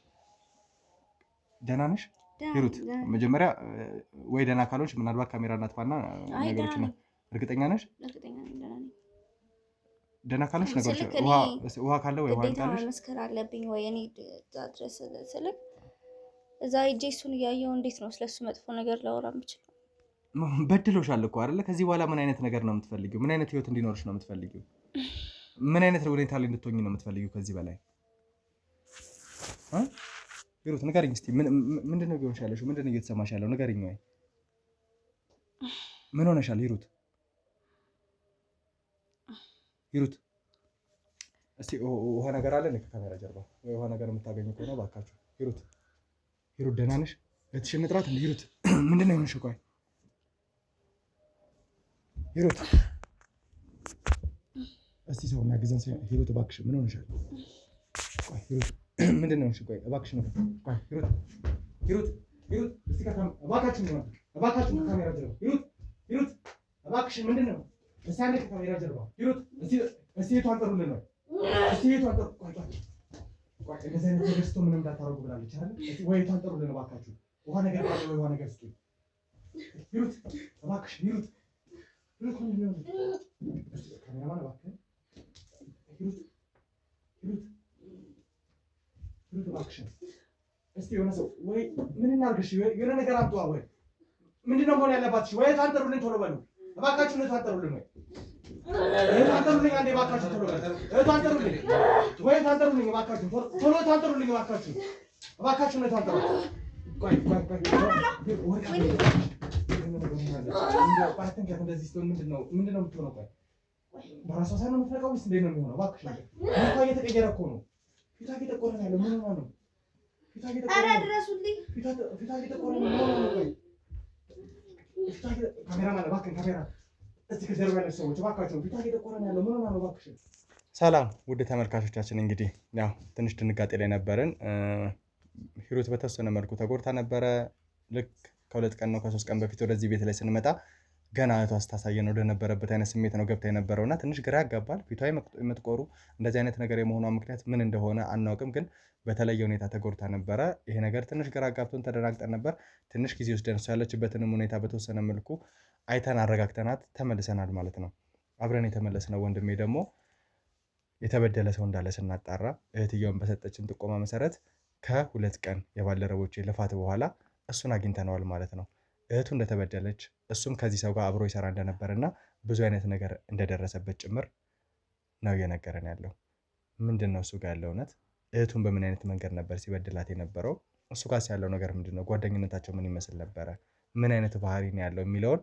ደህና ነሽ ሂሩት? መጀመሪያ ወይ ደህና ካሎች ምናልባት ካሜራ እናጥፋና ነገሮች ነው። እርግጠኛ ነሽ? ደህና ካለሽ ነገሮች ውሃ ካለ ወይ ውሃ ካለሽ መመስከር አለብኝ ወይ እኔ ድረስ ስልክ እዛ ሂጅ እሱን እያየሁ እንዴት ነው ስለሱ መጥፎ ነገር ላወራ የምችለው? በድሎሻል እኮ አይደለ? ከዚህ በኋላ ምን አይነት ነገር ነው የምትፈልጊው? ምን አይነት ህይወት እንዲኖርሽ ነው የምትፈልጊው? ምን አይነት ሁኔታ ላይ እንድትሆኚ ነው የምትፈልጊው ከዚህ በላይ? ሂሩት ንገሪኝ እስኪ። ምንድን ነው እየሆንሽ ያለሽው? ምንድን ነው እየተሰማሽ ያለው? ንገሪኝ። ወይ ምን ሆነሻል ሂሩት? ሂሩት እስቲ ውሃ ነገር አለ ከካሜራ ጀርባ ወይ ውሃ ነገር የምታገኙ ከሆነ እባካችሁ። ሂሩት ሂሩት ደህና ነሽ? እህትሽን እንጥራት እንዴ? ሂሩት ምንድን ነው የሆንሽው? ቆይ ሂሩት እስቲ ሰው የሚያግዘን ሰው። ሂሩት እባክሽ ምን ሆነሻል? ቆይ ሂሩት ምንድን ነው የሆንሽው? ቆይ እባክሽ ነው። ቆይ ሂሩት ሂሩት ሂሩት እስቲ እባካችሁ ነው እባካችሁ ከካሜራ ጀርባ። ሂሩት ሂሩት እባክሽ ምንድን ነው? እስቲ አንዴ ከካሜራ ጀርባ። ሂሩት እስቲ የቷን ጠሩልን ነው? እስቲ የቷን ጠሩ? ቆይ እንደዚህ አይነት ነገር ስቶ ምንም እንዳታረጉ ብላለች አይደል? እስቲ ወይ የቷን ጠሩልን እባካችሁ። ውሃ ነገር ካለ ወይ ውሃ ነገር ስጡኝ። ሂሩት እባክሽ ሂሩት ሂሩት ምንድን ነው? እስቲ ካሜራማን እባክህ ሂሩት ሂሩት ሂሩት እባክሽ እስቲ የሆነ ሰው ወይ ምን እናድርግሽ? የሆነ ነገር አምጧ። ወይ ምንድን ነው መሆን ያለባትሽ? ወይ የቷን ጠሩልን ቶሎ በሉ እባካችሁ። የቷን ጠሩልን ወይ የቷን ጠሩልኝ አንዴ እባካችሁ ቶሎ በሉ። የቷን ጠሩልኝ ወይ የቷን ጠሩልኝ እባካችሁ ቶሎ የቷን ጠሩልኝ እባካችሁ እባካችሁ የቷን ጠሩ። ቆይ እንደዚህ ስትሆን ምንድን ነው የምትሆነው? ቆይ በራሷ ሳይሆን የምትነቃው ወይስ እንዴት ነው የሚሆነው? እባክሽ ፊቷ እየተቀየረ እኮ ነው። ፊቷ እየጠቆረ ነው ያለው። ምን ሆና ነው? ኧረ ድረሱልኝ። ፊቷ እየጠቆረ ነው። ምን ሆና ነው? ቆይ ካሜራማን እባክህን ካሜራ እስቲ ከጀርባ ያለች ሰዎች እባካችሁ ፊቷ እየጠቆረ ነው ያለው። ምን ሆና ነው? እባክሽ። ሰላም ውድ ተመልካቾቻችን፣ እንግዲህ ያው ትንሽ ድንጋጤ ላይ ነበርን። ሂሩት በተወሰነ መልኩ ተጎድታ ነበረ። ልክ ከ2 ቀን ነው ከ3 ቀን በፊት ወደዚህ ቤት ላይ ስንመጣ ገና እህቷ ስታሳየን ወደነበረበት አይነት ስሜት ነው ገብታ የነበረው እና ትንሽ ግራ ያጋባል። ፊቷ የምትቆሩ እንደዚህ አይነት ነገር የመሆኗ ምክንያት ምን እንደሆነ አናውቅም፣ ግን በተለየ ሁኔታ ተጎድታ ነበረ። ይሄ ነገር ትንሽ ግራ አጋብቶን ተደናግጠን ነበር። ትንሽ ጊዜ ወስደን እሷ ያለችበትንም ሁኔታ በተወሰነ መልኩ አይተን አረጋግተናት ተመልሰናል ማለት ነው። አብረን የተመለስነው ወንድሜ ደግሞ የተበደለ ሰው እንዳለ ስናጣራ እህትየውን በሰጠችን ጥቆማ መሰረት ከ2 ቀን የባልደረቦቼ ልፋት በኋላ እሱን አግኝተነዋል ማለት ነው። እህቱ እንደተበደለች እሱም ከዚህ ሰው ጋር አብሮ ይሰራ እንደነበር እና ብዙ አይነት ነገር እንደደረሰበት ጭምር ነው እየነገረን ያለው። ምንድን ነው እሱ ጋር ያለው እውነት? እህቱን በምን አይነት መንገድ ነበር ሲበድላት የነበረው? እሱ ጋር ያለው ነገር ምንድን ነው? ጓደኝነታቸው ምን ይመስል ነበረ? ምን አይነት ባህሪ ነው ያለው የሚለውን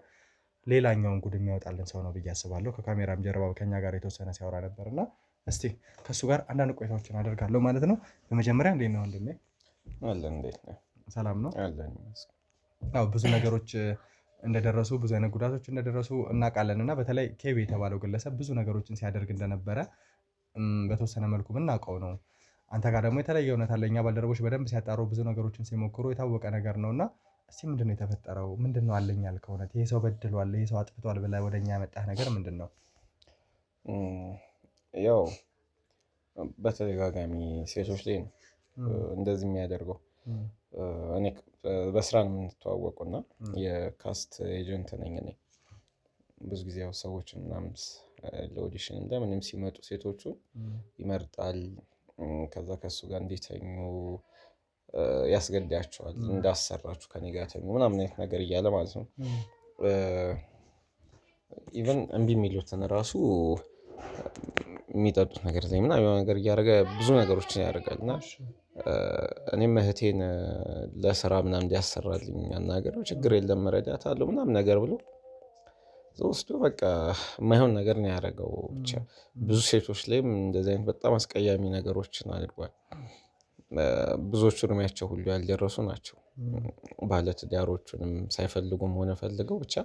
ሌላኛውን ጉድ የሚያወጣልን ሰው ነው ብዬ አስባለሁ። ከካሜራም ጀርባ ከኛ ጋር የተወሰነ ሲያወራ ነበር እና እስቲ ከእሱ ጋር አንዳንድ ቆይታዎችን አደርጋለሁ ማለት ነው። በመጀመሪያ እንዴት ነው ወንድሜ? አለን። እንዴት ነው? ሰላም ነው? አለን። ያው ብዙ ነገሮች እንደደረሱ ብዙ አይነት ጉዳቶች እንደደረሱ እናውቃለን እና በተለይ ኬቢ የተባለው ግለሰብ ብዙ ነገሮችን ሲያደርግ እንደነበረ በተወሰነ መልኩ ምናውቀው ነው። አንተ ጋር ደግሞ የተለየ እውነት አለ። እኛ ባልደረቦች በደንብ ሲያጣሩ ብዙ ነገሮችን ሲሞክሩ የታወቀ ነገር ነው እና እስቲ ምንድን ነው የተፈጠረው? ምንድን ነው አለኝ ያልከው እውነት? ይሄ ሰው በድሏል፣ ይሄ ሰው አጥፍቷል ብለህ ወደኛ ያመጣህ ነገር ምንድን ነው? ያው በተደጋጋሚ ሴቶች ላይ ነው እንደዚህ የሚያደርገው። እኔ በስራ ነው የምንተዋወቁና የካስት ኤጀንት ነኝ እኔ። ብዙ ጊዜ ያው ሰዎችን ምናምን ለኦዲሽን እንደምንም ሲመጡ ሴቶቹ ይመርጣል። ከዛ ከሱ ጋር እንዲተኙ ያስገድዳቸዋል እንዳሰራችሁ ከኔ ጋር ተኙ ምናምን አይነት ነገር እያለ ማለት ነው። ኢቨን እምቢ የሚሉትን ራሱ የሚጠጡት ነገር ላይ ምናምን የሆነ ነገር እያደረገ ብዙ ነገሮችን ያደርጋል። እና እኔም እህቴን ለስራ ምናምን እንዲያሰራልኝ አናገረው። ችግር የለም እረዳታለሁ ምናምን ነገር ብሎ ወስዶ በቃ የማይሆን ነገር ነው ያደረገው። ብቻ ብዙ ሴቶች ላይም እንደዚህ አይነት በጣም አስቀያሚ ነገሮችን አድርጓል። ብዙዎቹ እድሜያቸው ሁሉ ያልደረሱ ናቸው። ባለትዳሮቹንም ሳይፈልጉም ሆነ ፈልገው ብቻ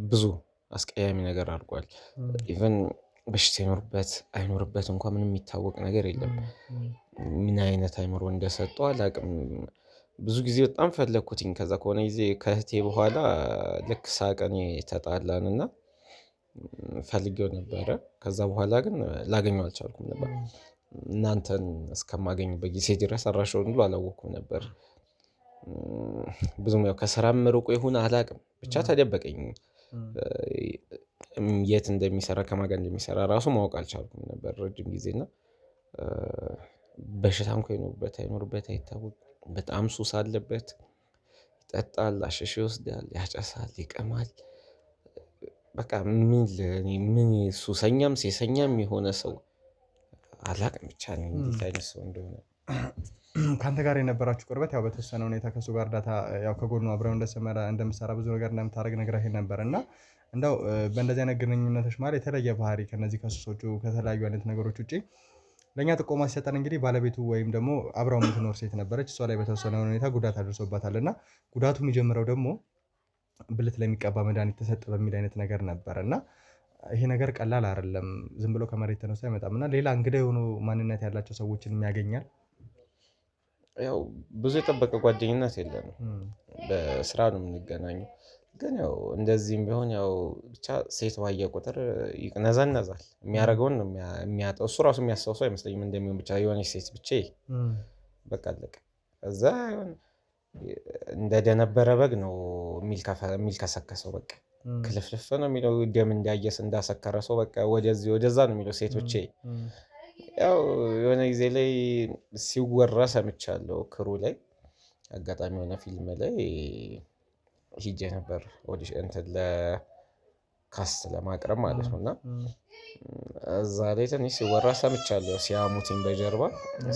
ብዙ አስቀያሚ ነገር አድርጓል። ኢቨን በሽታ ይኖርበት አይኖርበት እንኳን ምንም የሚታወቅ ነገር የለም። ምን አይነት አይምሮ እንደሰጠው አላውቅም። ብዙ ጊዜ በጣም ፈለግኩትኝ። ከዛ ከሆነ ጊዜ ከእህቴ በኋላ ልክ ሳቀን ተጣላንና ፈልጌው ነበረ። ከዛ በኋላ ግን ላገኘው አልቻልኩም ነበር። እናንተን እስከማገኝበት ጊዜ ድረስ አድራሻውን ሁሉ አላወቅኩም ነበር። ብዙም ያው ከስራም ርቆ ይሁን አላውቅም ብቻ ተደበቀኝ። የት እንደሚሰራ ከማን ጋር እንደሚሰራ ራሱ ማወቅ አልቻልኩም ነበር ረጅም ጊዜ። እና በሽታ እንኳን ይኖርበት አይኖርበት አይታወቅም። በጣም ሱስ አለበት። ይጠጣል፣ አሸሼ ይወስዳል፣ ያጨሳል፣ ይቀማል። በቃ ምን ሱሰኛም ሴሰኛም የሆነ ሰው አላውቅም ብቻ ነኝ እንዴት አይነት ሰው እንደሆነ። ከአንተ ጋር የነበራችሁ ቅርበት ያው በተወሰነ ሁኔታ ከእሱ ጋር እርዳታ ያው ከጎኑ አብረው እንደምሰራ ብዙ ነገር እንደምታደርግ ነግረህ ነበር። እና እንደው በእንደዚህ አይነት ግንኙነቶች ማለት የተለየ ባህሪ ከነዚህ ከሱሶቹ ከተለያዩ አይነት ነገሮች ውጭ ለእኛ ጥቆማ ሲሰጠን እንግዲህ ባለቤቱ ወይም ደግሞ አብረው የምትኖር ሴት ነበረች። እሷ ላይ በተወሰነ ሁኔታ ጉዳት አድርሶባታል። እና ጉዳቱ የሚጀምረው ደግሞ ብልት ለሚቀባ መድኃኒት ተሰጠ በሚል አይነት ነገር ነበር። እና ይሄ ነገር ቀላል አይደለም። ዝም ብሎ ከመሬት ተነስቶ አይመጣም። እና ሌላ እንግዳ የሆኑ ማንነት ያላቸው ሰዎችን ያገኛል። ያው ብዙ የጠበቀ ጓደኝነት የለንም። በስራ ነው የምንገናኘው። ግን ያው እንደዚህም ቢሆን ያው ብቻ ሴት ባየ ቁጥር ይቅነዘነዛል። የሚያደርገውን ነው የሚያጣው። እሱ ራሱ የሚያስታውሰው አይመስለኝም እንደሚሆን ብቻ የሆነች ሴት ብቻ በቃ አለቀ። እዛ እንደደነበረ በግ ነው የሚልከሰከሰው። በቃ ክልፍልፍ ነው የሚለው። ደም እንዳየስ እንዳሰከረ ሰው በቃ ወደዚህ ወደዛ ነው የሚለው። ሴቶቼ ያው የሆነ ጊዜ ላይ ሲወራ ሰምቻለሁ። ክሩ ላይ አጋጣሚ የሆነ ፊልም ላይ ሂጄ ነበር ኦዲሽን ለካስት ለማቅረብ ማለት ነው። እና እዛ ላይ ትንሽ ሲወራ ሰምቻለሁ። ሲያሙትኝ በጀርባ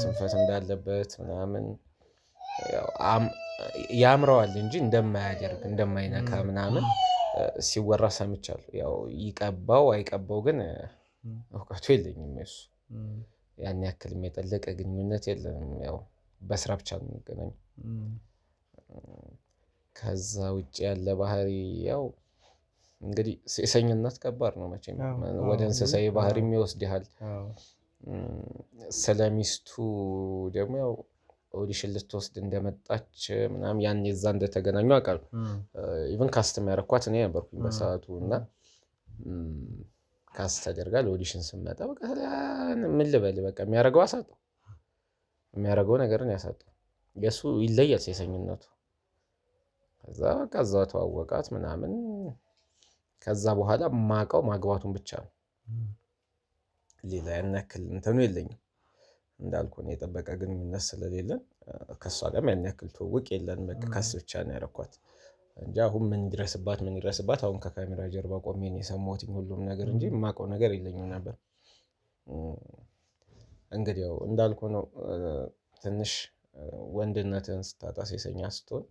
ስንፈት እንዳለበት ምናምን ያምረዋል እንጂ እንደማያደርግ እንደማይነካ ምናምን ሲወራ ሰምቻለሁ። ያው ይቀባው አይቀባው ግን እውቀቱ የለኝም። እሱ ያን ያክል የጠለቀ ግንኙነት የለንም። ያው በስራ ብቻ ነው የምንገናኘው። ከዛ ውጭ ያለ ባህሪ ያው እንግዲህ ሴሰኝነት ከባድ ነው መቼም ወደ እንስሳዊ ባህሪም ይወስድሃል። ስለሚስቱ ደግሞ ያው ኦዲሽን ልትወስድ እንደመጣች ምናምን ያን የዛ እንደተገናኙ አውቃለሁ። ኢቭን ካስት የሚያረኳት እኔ ነበርኩኝ በሰዓቱ። እና ካስት ተደርጋ ለኦዲሽን ስመጣ በቃ ምን ልበል በቃ የሚያደርገው ነገርን ያሳጣው። የእሱ ይለያል ሴሰኝነቱ። ከዛ በቃ እዛው ተዋወቃት ምናምን። ከዛ በኋላ ማውቀው ማግባቱን ብቻ ነው። ሌላ ያን ያክል እንትኑ የለኝም። እንዳልኩ ነው የጠበቀ ግንኙነት ስለሌለን ከእሷ ጋርም ያን ያክል ትውውቅ የለን። በቃ ካስት ብቻ ነው ያረኳት እንጂ አሁን ምን ይድረስባት አሁን ከካሜራ ጀርባ ቆሜ ነው የሰማሁት ሁሉም ነገር እንጂ የማውቀው ነገር የለኝም ነበር። እንግዲህ ያው እንዳልኩ ነው ትንሽ ወንድነትን ስታጣ ሴሰኛ ስትሆን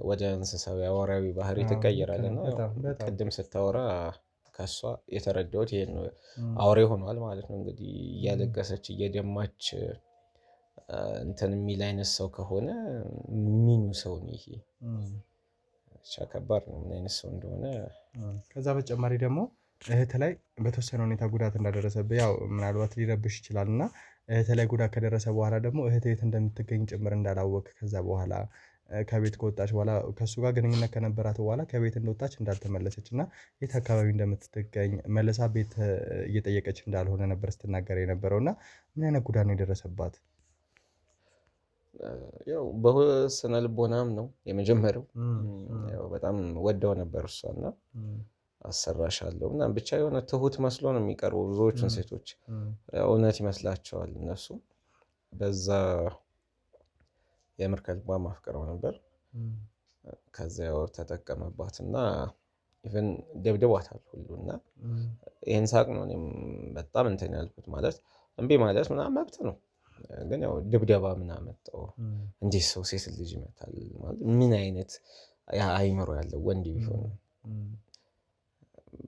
ወደ እንስሳዊ አወራዊ ባህሪ ትቀየራለህ። እና ቅድም ስታወራ ከሷ የተረዳሁት ይሄን ነው። አውሬ ሆኗል ማለት ነው እንግዲህ እያለቀሰች እየደማች እንትን የሚል አይነት ሰው ከሆነ ምኑ ሰው ነው ይሄ? ብቻ ከባድ ነው ምን አይነት ሰው እንደሆነ። ከዛ በተጨማሪ ደግሞ እህት ላይ በተወሰነ ሁኔታ ጉዳት እንዳደረሰብህ ያው ምናልባት ሊረብሽ ይችላል። እና እህት ላይ ጉዳት ከደረሰ በኋላ ደግሞ እህት የት እንደምትገኝ ጭምር እንዳላወቅ ከዛ በኋላ ከቤት ከወጣች በኋላ ከእሱ ጋር ግንኙነት ከነበራት በኋላ ከቤት እንደወጣች እንዳልተመለሰች እና የት አካባቢ እንደምትገኝ መለሳ ቤት እየጠየቀች እንዳልሆነ ነበር ስትናገር የነበረው። እና ምን አይነት ጉዳት ነው የደረሰባት? ያው በስነ ልቦናም ነው የመጀመሪያው። ያው በጣም ወደው ነበር እሷና አሰራሻለሁ ምናምን ብቻ የሆነ ትሁት መስሎ ነው የሚቀርበው ብዙዎቹን ሴቶች። እውነት ይመስላቸዋል እነሱ። በዛ የምር ከልቧ ማፍቀረው ነበር። ከዛ ያው ተጠቀመባትና ኢቨን ደብድቧታል ሁሉ እና ይሄን ሳቅ ነው እኔም በጣም እንትን ያልኩት። ማለት እምቢ ማለት ምናምን መብት ነው፣ ግን ያው ድብደባ ምናምን መጣው። እንዴት ሰው ሴት ልጅ ይመታል? ማለት ምን አይነት አይምሮ ያለው ወንድ ቢሆን?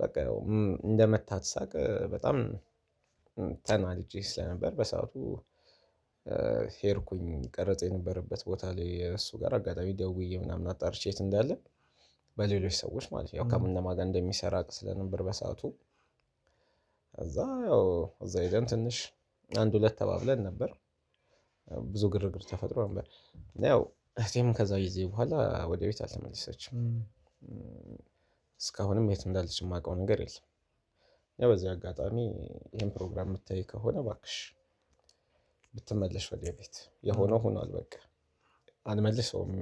በቃ ያው እንደመታት ሳቅ በጣም ተናድጄ ስለነበር በሰዓቱ ሄድኩኝ። ቀረጽ የነበረበት ቦታ ላይ እሱ ጋር አጋጣሚ ደውዬ ምናምን አጣርቼ የት እንዳለ በሌሎች ሰዎች ማለት ያው ከእነማ ጋር እንደሚሰራ አውቅ ስለነበር በሰዓቱ እዛ ሄደን ትንሽ 1-2 ተባብለን ነበር። ብዙ ግርግር ተፈጥሮ ነበር እና ያው እህቴም ከዛ ጊዜ በኋላ ወደ ቤት አልተመለሰችም። እስካሁንም የት እንዳለች የማውቀው ነገር የለም። ያው በዚህ አጋጣሚ ይህን ፕሮግራም የምታይ ከሆነ እባክሽ ብትመለሽ ወደ ቤት። የሆነው ሆኗል፣ በቃ አንመልሰውም።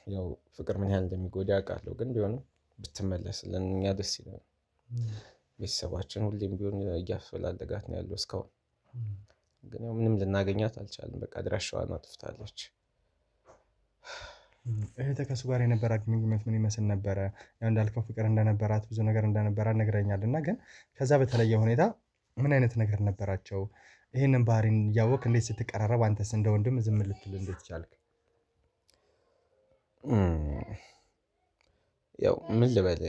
ያው ፍቅር ምን ያህል እንደሚጎዳ አውቃለሁ፣ ግን ቢሆንም ብትመለስልን እኛ ደስ ይላል። ቤተሰባችን ሁሌም ቢሆን እያፈላለጋት ነው ያለው እስካሁን፣ ግን ያው ምንም ልናገኛት አልቻልም። በቃ አድራሻዋን አጥፍታለች። እህቴ ከእሱ ጋር የነበራት ግንኙነት ምን ይመስል ነበረ? ያው እንዳልከው ፍቅር እንደነበራት ብዙ ነገር እንደነበራት ነግረኛል እና ግን ከዛ በተለየ ሁኔታ ምን አይነት ነገር ነበራቸው? ይህንን ባህሪን እያወቅህ እንዴት ስትቀራረብ አንተስ እንደ ወንድም ዝም ልትል እንዴት ቻልክ? ያው ምን ልበል፣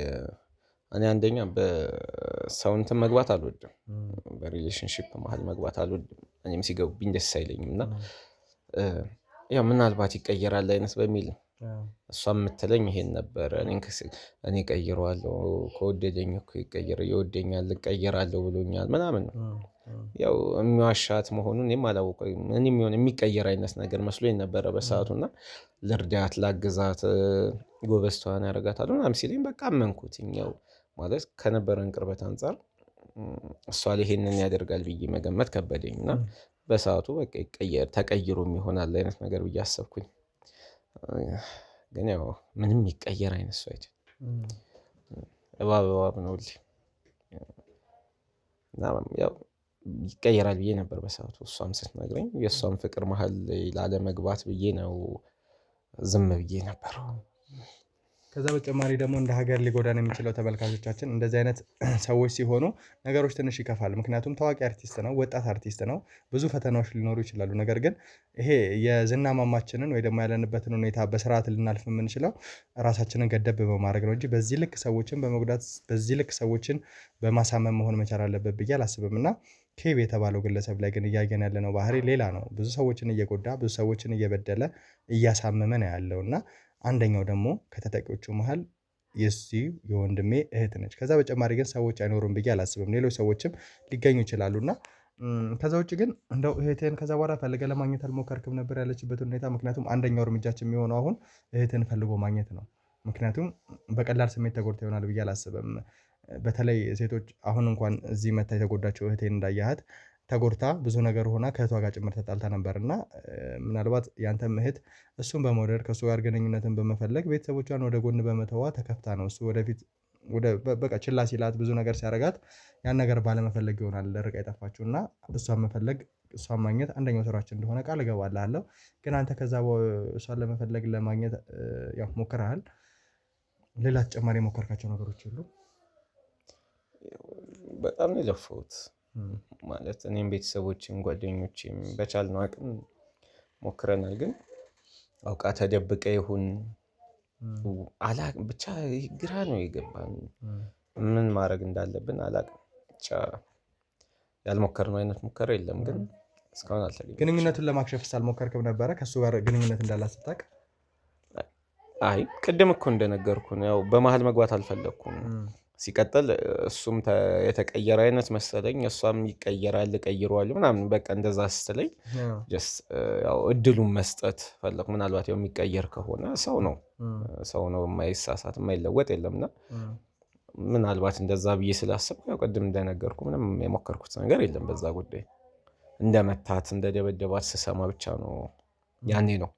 እኔ አንደኛ በሰው እንትን መግባት አልወድም፣ በሪሌሽንሺፕ መሀል መግባት አልወድም። እኔም ሲገቡብኝ ደስ አይለኝም እና ያው ምናልባት ይቀየራል አይነት በሚል እሷ የምትለኝ ይሄን ነበረ። እኔ ቀይረዋለሁ፣ ከወደደኝ እኮ ይወደኛል፣ እቀየራለሁ ብሎኛል ምናምን ነው። ያው የሚዋሻት መሆኑን እኔም አላወቀም። እኔም የሆነ የሚቀየር አይነት ነገር መስሎኝ ነበረ በሰዓቱ እና ልርዳት፣ ላግዛት፣ ጎበዝ ተዋናይ ያደርጋታል ምናምን ሲለኝ በቃ አመንኩትኝ። ያው ማለት ከነበረን ቅርበት አንጻር እሷ ላይ ይሄንን ያደርጋል ብዬ መገመት ከበደኝ እና በሰዓቱ በቃ ተቀይሮም ይሆናል አይነት ነገር ብዬ አሰብኩኝ። ግን ያው ምንም ይቀየር አይነት ሰው አይደል፣ እባብ ነው ሁሌ እና ያው ይቀየራል ብዬ ነበር በሰዓቱ እሷም ስትነግረኝ። የእሷም ፍቅር መሀል ላለመግባት ብዬ ነው ዝም ብዬ ነበረው። ከዛ በተጨማሪ ደግሞ እንደ ሀገር ሊጎዳን የሚችለው ተመልካቾቻችን እንደዚህ አይነት ሰዎች ሲሆኑ ነገሮች ትንሽ ይከፋል። ምክንያቱም ታዋቂ አርቲስት ነው፣ ወጣት አርቲስት ነው፣ ብዙ ፈተናዎች ሊኖሩ ይችላሉ። ነገር ግን ይሄ የዝና ማማችንን ወይ ደግሞ ያለንበትን ሁኔታ በስርዓት ልናልፍ የምንችለው ራሳችንን ገደብ በማድረግ ነው እንጂ በዚህ ልክ ሰዎችን በመጉዳት በዚህ ልክ ሰዎችን በማሳመን መሆን መቻል አለበት ብዬ አላስብም። እና ኬብ የተባለው ግለሰብ ላይ ግን እያየን ያለነው ባህሪ ሌላ ነው። ብዙ ሰዎችን እየጎዳ ብዙ ሰዎችን እየበደለ እያሳመመ ነው ያለው እና አንደኛው ደግሞ ከተጠቂዎቹ መሃል የወንድሜ እህት ነች። ከዛ በተጨማሪ ግን ሰዎች አይኖሩም ብዬ አላስብም። ሌሎች ሰዎችም ሊገኙ ይችላሉ እና ከዛ ውጭ ግን እንደው እህትን ከዛ በኋላ ፈልገህ ለማግኘት አልሞከርክም ነበር ያለችበት ሁኔታ? ምክንያቱም አንደኛው እርምጃችን የሚሆነው አሁን እህትን ፈልጎ ማግኘት ነው። ምክንያቱም በቀላል ስሜት ተጎድታ ይሆናል ብዬ አላስብም። በተለይ ሴቶች አሁን እንኳን እዚህ መታ የተጎዳቸው እህቴን እንዳያሃት ተጎድታ ብዙ ነገር ሆና ከእህቷ ጋር ጭምር ተጣልታ ነበር እና ምናልባት ያንተም እህት እሱን በመውደድ ከእሱ ጋር ግንኙነትን በመፈለግ ቤተሰቦቿን ወደ ጎን በመተዋ ተከፍታ ነው እሱ ወደፊት በቃ ችላ ሲላት ብዙ ነገር ሲያደርጋት ያን ነገር ባለመፈለግ ይሆናል ርቃ የጠፋችው እና እሷን መፈለግ እሷን ማግኘት አንደኛው ስራችን እንደሆነ ቃል እገባልሃለሁ። ግን አንተ ከዛ እሷን ለመፈለግ ለማግኘት ያው ሞክረሃል። ሌላ ተጨማሪ የሞከርካቸው ነገሮች የሉ? በጣም ነው የለፋሁት። ማለት እኔም ቤተሰቦችም ጓደኞችም በቻልነው አቅም ሞክረናል። ግን አውቃ ተደብቀ ይሁን አላቅም፣ ብቻ ግራ ነው የገባን። ምን ማድረግ እንዳለብን አላቅም። ብቻ ያልሞከርነው አይነት ሙከራ የለም፣ ግን እስካሁን አልተገኘም። ግንኙነቱን ለማክሸፍስ አልሞከርክም ነበረ ከእሱ ጋር ግንኙነት እንዳላት ስታውቅ? አይ ቅድም እኮ እንደነገርኩ ነው፣ ያው በመሀል መግባት አልፈለግኩም። ሲቀጥል እሱም የተቀየረ አይነት መሰለኝ፣ እሷም ይቀየራል እቀይረዋለሁ ምናምን በቃ እንደዛ ስትለኝ ያው እድሉን መስጠት ፈለኩ። ምናልባት ያው የሚቀየር ከሆነ ሰው ነው የማይሳሳት የማይለወጥ የለምና ምናልባት እንደዛ ብዬ ስላሰብኩ ያው ቅድም እንደነገርኩ ምንም የሞከርኩት ነገር የለም በዛ ጉዳይ። እንደመታት እንደደበደባት ስሰማ ብቻ ነው ያኔ ነው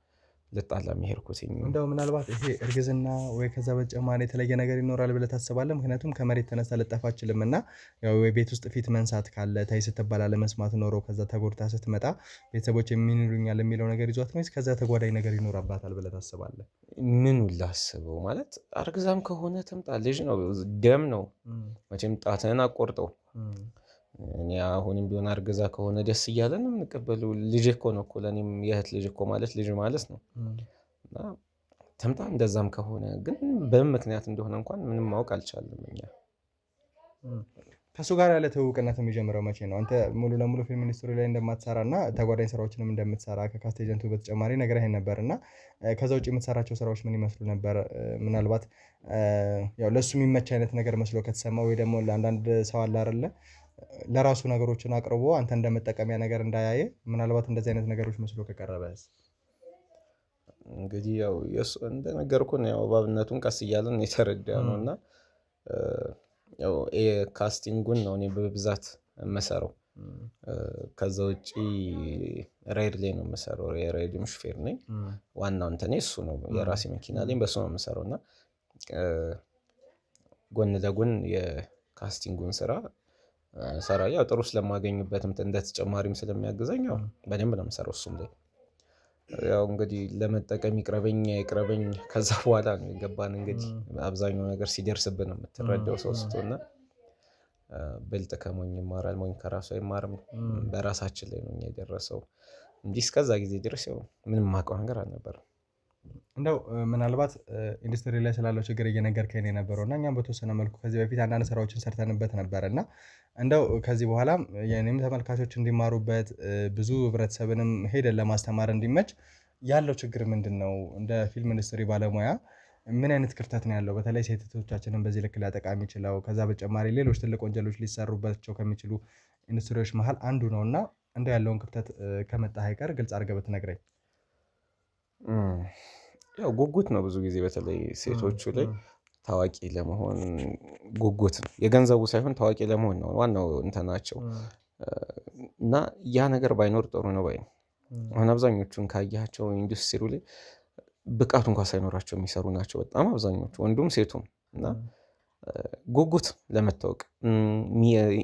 ልጣላ የሚሄድኩት። እንደው ምናልባት ይሄ እርግዝና ወይ ከዛ በተጨማሪ የተለየ ነገር ይኖራል ብለህ ታስባለህ? ምክንያቱም ከመሬት ተነሳ ልጠፋ አችልም እና ያው የቤት ውስጥ ፊት መንሳት ካለ ታይ ስትባል አለመስማት ኖሮ ከዛ ተጎድታ ስትመጣ ቤተሰቦች ምን ይሉኛል የሚለው ነገር ይዟት ነው ወይስ ከዛ ተጓዳኝ ነገር ይኖራባታል ብለህ ታስባለህ? ምኑን ላስበው ማለት አርግዛም ከሆነ ትምጣ፣ ልጅ ነው፣ ደም ነው መቼም ጣትህን አቆርጠው። እኔ አሁንም ቢሆን አርግዛ ከሆነ ደስ እያለን ነው የምንቀበለው። ልጅ እኮ ነው እኮ ለእኔም የእህት ልጅ እኮ ማለት ልጅ ማለት ነው። እና ትምጣ። እንደዛም ከሆነ ግን በምን ምክንያት እንደሆነ እንኳን ምንም ማወቅ አልቻልንም እኛ። ከእሱ ጋር ያለ ትውውቅነት የሚጀምረው መቼ ነው? አንተ ሙሉ ለሙሉ ፊልም ኢንዱስትሪ ላይ እንደማትሰራ እና ተጓዳኝ ስራዎችንም እንደምትሰራ ከካስት ኤጀንቱ በተጨማሪ ነግረኸኝ ነበር እና ከዛ ውጭ የምትሰራቸው ስራዎች ምን ይመስሉ ነበር? ምናልባት ያው ለእሱ የሚመች አይነት ነገር መስሎ ከተሰማ ወይ ደግሞ ለአንዳንድ ሰው አለ አይደለ ለራሱ ነገሮችን አቅርቦ አንተ እንደመጠቀሚያ ነገር እንዳያየ ምናልባት እንደዚህ አይነት ነገሮች መስሎ ከቀረበስ? እንግዲህ ያው እንደነገርኩህ ያው እባብነቱን ቀስ እያለን የተረዳነው እና ያው ካስቲንጉን ነው እኔ በብዛት የምሰራው። ከዛ ውጪ ራይድ ላይ ነው የምሰራው። የራይድም ሹፌር ነኝ። ዋናው እንትኔ እሱ ነው። የራሴ መኪና ላይ በሱ ነው የምሰራው እና ጎን ለጎን የካስቲንጉን ስራ ሰራ። ያው ጥሩ ስለማገኝበትም እንደ ተጨማሪም ስለሚያግዘኝ ያው በደንብ ነው የምሰራው እሱም ላይ። ያው እንግዲህ ለመጠቀም ይቅረበኝ ከዛ በኋላ ነው የገባን። እንግዲህ አብዛኛው ነገር ሲደርስብን ነው የምትረዳው ሰው ስትሆንና ብልጥ ከሞኝ ይማራል፣ ሞኝ ከራሱ አይማርም። በራሳችን ላይ ነው የደረሰው እንጂ እስከዛ ጊዜ ድረስ ያው ምንም የማውቀው ነገር አልነበረም። እንደው ምናልባት ኢንዱስትሪ ላይ ስላለው ችግር እየነገርከኝ ነው የነበረው እና እኛም በተወሰነ መልኩ ከዚህ በፊት አንዳንድ ስራዎችን ሰርተንበት ነበር እና እንደው ከዚህ በኋላም የኔም ተመልካቾች እንዲማሩበት ብዙ ህብረተሰብንም ሄደን ለማስተማር እንዲመች ያለው ችግር ምንድን ነው? እንደ ፊልም ኢንዱስትሪ ባለሙያ ምን አይነት ክፍተት ነው ያለው? በተለይ ሴት እህቶቻችንን በዚህ ልክ ሊያጠቃ የሚችለው ከዛ በተጨማሪ ሌሎች ትልቅ ወንጀሎች ሊሰሩባቸው ከሚችሉ ኢንዱስትሪዎች መሀል አንዱ ነው እና እንደው ያለውን ክፍተት ከመጣህ አይቀር ግልጽ አድርገህ ብትነግረኝ። ያው ጉጉት ነው ብዙ ጊዜ በተለይ ሴቶቹ ላይ ታዋቂ ለመሆን ጉጉት ነው። የገንዘቡ ሳይሆን ታዋቂ ለመሆን ነው ዋናው እንትናቸው እና ያ ነገር ባይኖር ጥሩ ነው ባይ። አሁን አብዛኞቹን ካያቸው ኢንዱስትሪው ላይ ብቃቱ እንኳን ሳይኖራቸው የሚሰሩ ናቸው በጣም አብዛኞቹ፣ ወንዱም ሴቱም። እና ጉጉት ለመታወቅ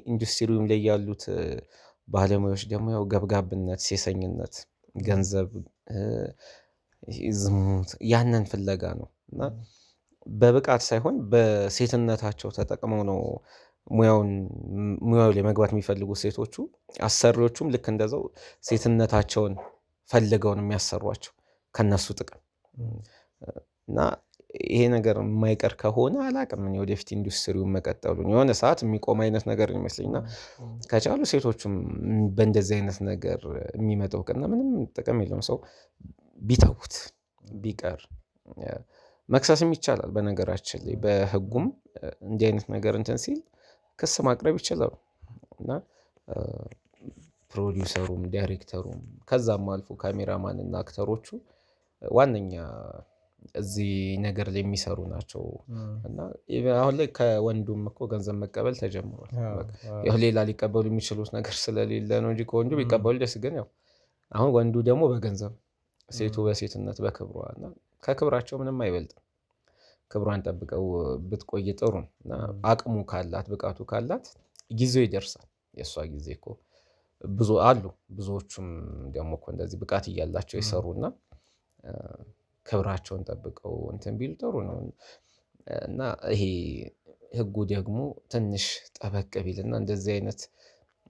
ኢንዱስትሪውም ላይ ያሉት ባለሙያዎች ደግሞ ያው ገብጋብነት፣ ሴሰኝነት፣ ገንዘብ፣ ዝሙት ያንን ፍለጋ ነው እና በብቃት ሳይሆን በሴትነታቸው ተጠቅመው ነው ሙያው ላይ መግባት የሚፈልጉ ሴቶቹ። አሰሪዎቹም ልክ እንደዛው ሴትነታቸውን ፈልገው ነው የሚያሰሯቸው ከነሱ ጥቅም። እና ይሄ ነገር የማይቀር ከሆነ አላቅም እኔ ወደፊት ኢንዱስትሪውን መቀጠሉን የሆነ ሰዓት የሚቆም አይነት ነገር ይመስለኝና ከቻሉ ሴቶቹም በእንደዚህ አይነት ነገር የሚመጣው ቅና ምንም ጥቅም የለውም። ሰው ቢተውት ቢቀር መክሰስም ይቻላል። በነገራችን ላይ በህጉም እንዲህ አይነት ነገር እንትን ሲል ክስ ማቅረብ ይችላሉ እና ፕሮዲውሰሩም ዳይሬክተሩም ከዛም አልፎ ካሜራማን እና አክተሮቹ ዋነኛ እዚህ ነገር ላይ የሚሰሩ ናቸው እና አሁን ላይ ከወንዱም እኮ ገንዘብ መቀበል ተጀምሯል። ያው ሌላ ሊቀበሉ የሚችሉት ነገር ስለሌለ ነው እንጂ ከወንዱ ቢቀበሉ ደስ። ግን ያው አሁን ወንዱ ደግሞ በገንዘብ ሴቱ በሴትነት በክብሯ እና ከክብራቸው ምንም አይበልጥም። ክብሯን ጠብቀው ብትቆይ ጥሩ እና አቅሙ ካላት ብቃቱ ካላት ጊዜው ይደርሳል። የእሷ ጊዜ እኮ ብዙ አሉ። ብዙዎቹም ደግሞ እኮ እንደዚህ ብቃት እያላቸው ይሰሩና ክብራቸውን ጠብቀው እንትን ቢሉ ጥሩ ነው እና ይሄ ህጉ ደግሞ ትንሽ ጠበቅ ቢልና እንደዚህ አይነት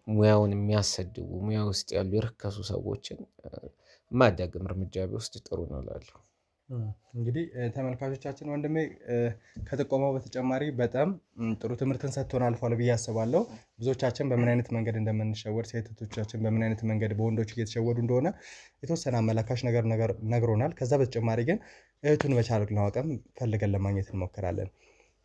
ሙያውን የሚያሰድቡ ሙያ ውስጥ ያሉ የረከሱ ሰዎችን ማዳግም እርምጃ ቢወስድ ጥሩ ነው እላለሁ። እንግዲህ ተመልካቾቻችን ወንድሜ ከጥቆማው በተጨማሪ በጣም ጥሩ ትምህርትን ሰጥቶን አልፏል ብዬ አስባለሁ። ብዙዎቻችን በምን አይነት መንገድ እንደምንሸወድ፣ ሴቶቻችን በምን አይነት መንገድ በወንዶች እየተሸወዱ እንደሆነ የተወሰነ አመላካሽ ነገር ነግሮናል። ከዛ በተጨማሪ ግን እህቱን በቻልነው አቅም ፈልገን ለማግኘት እንሞክራለን።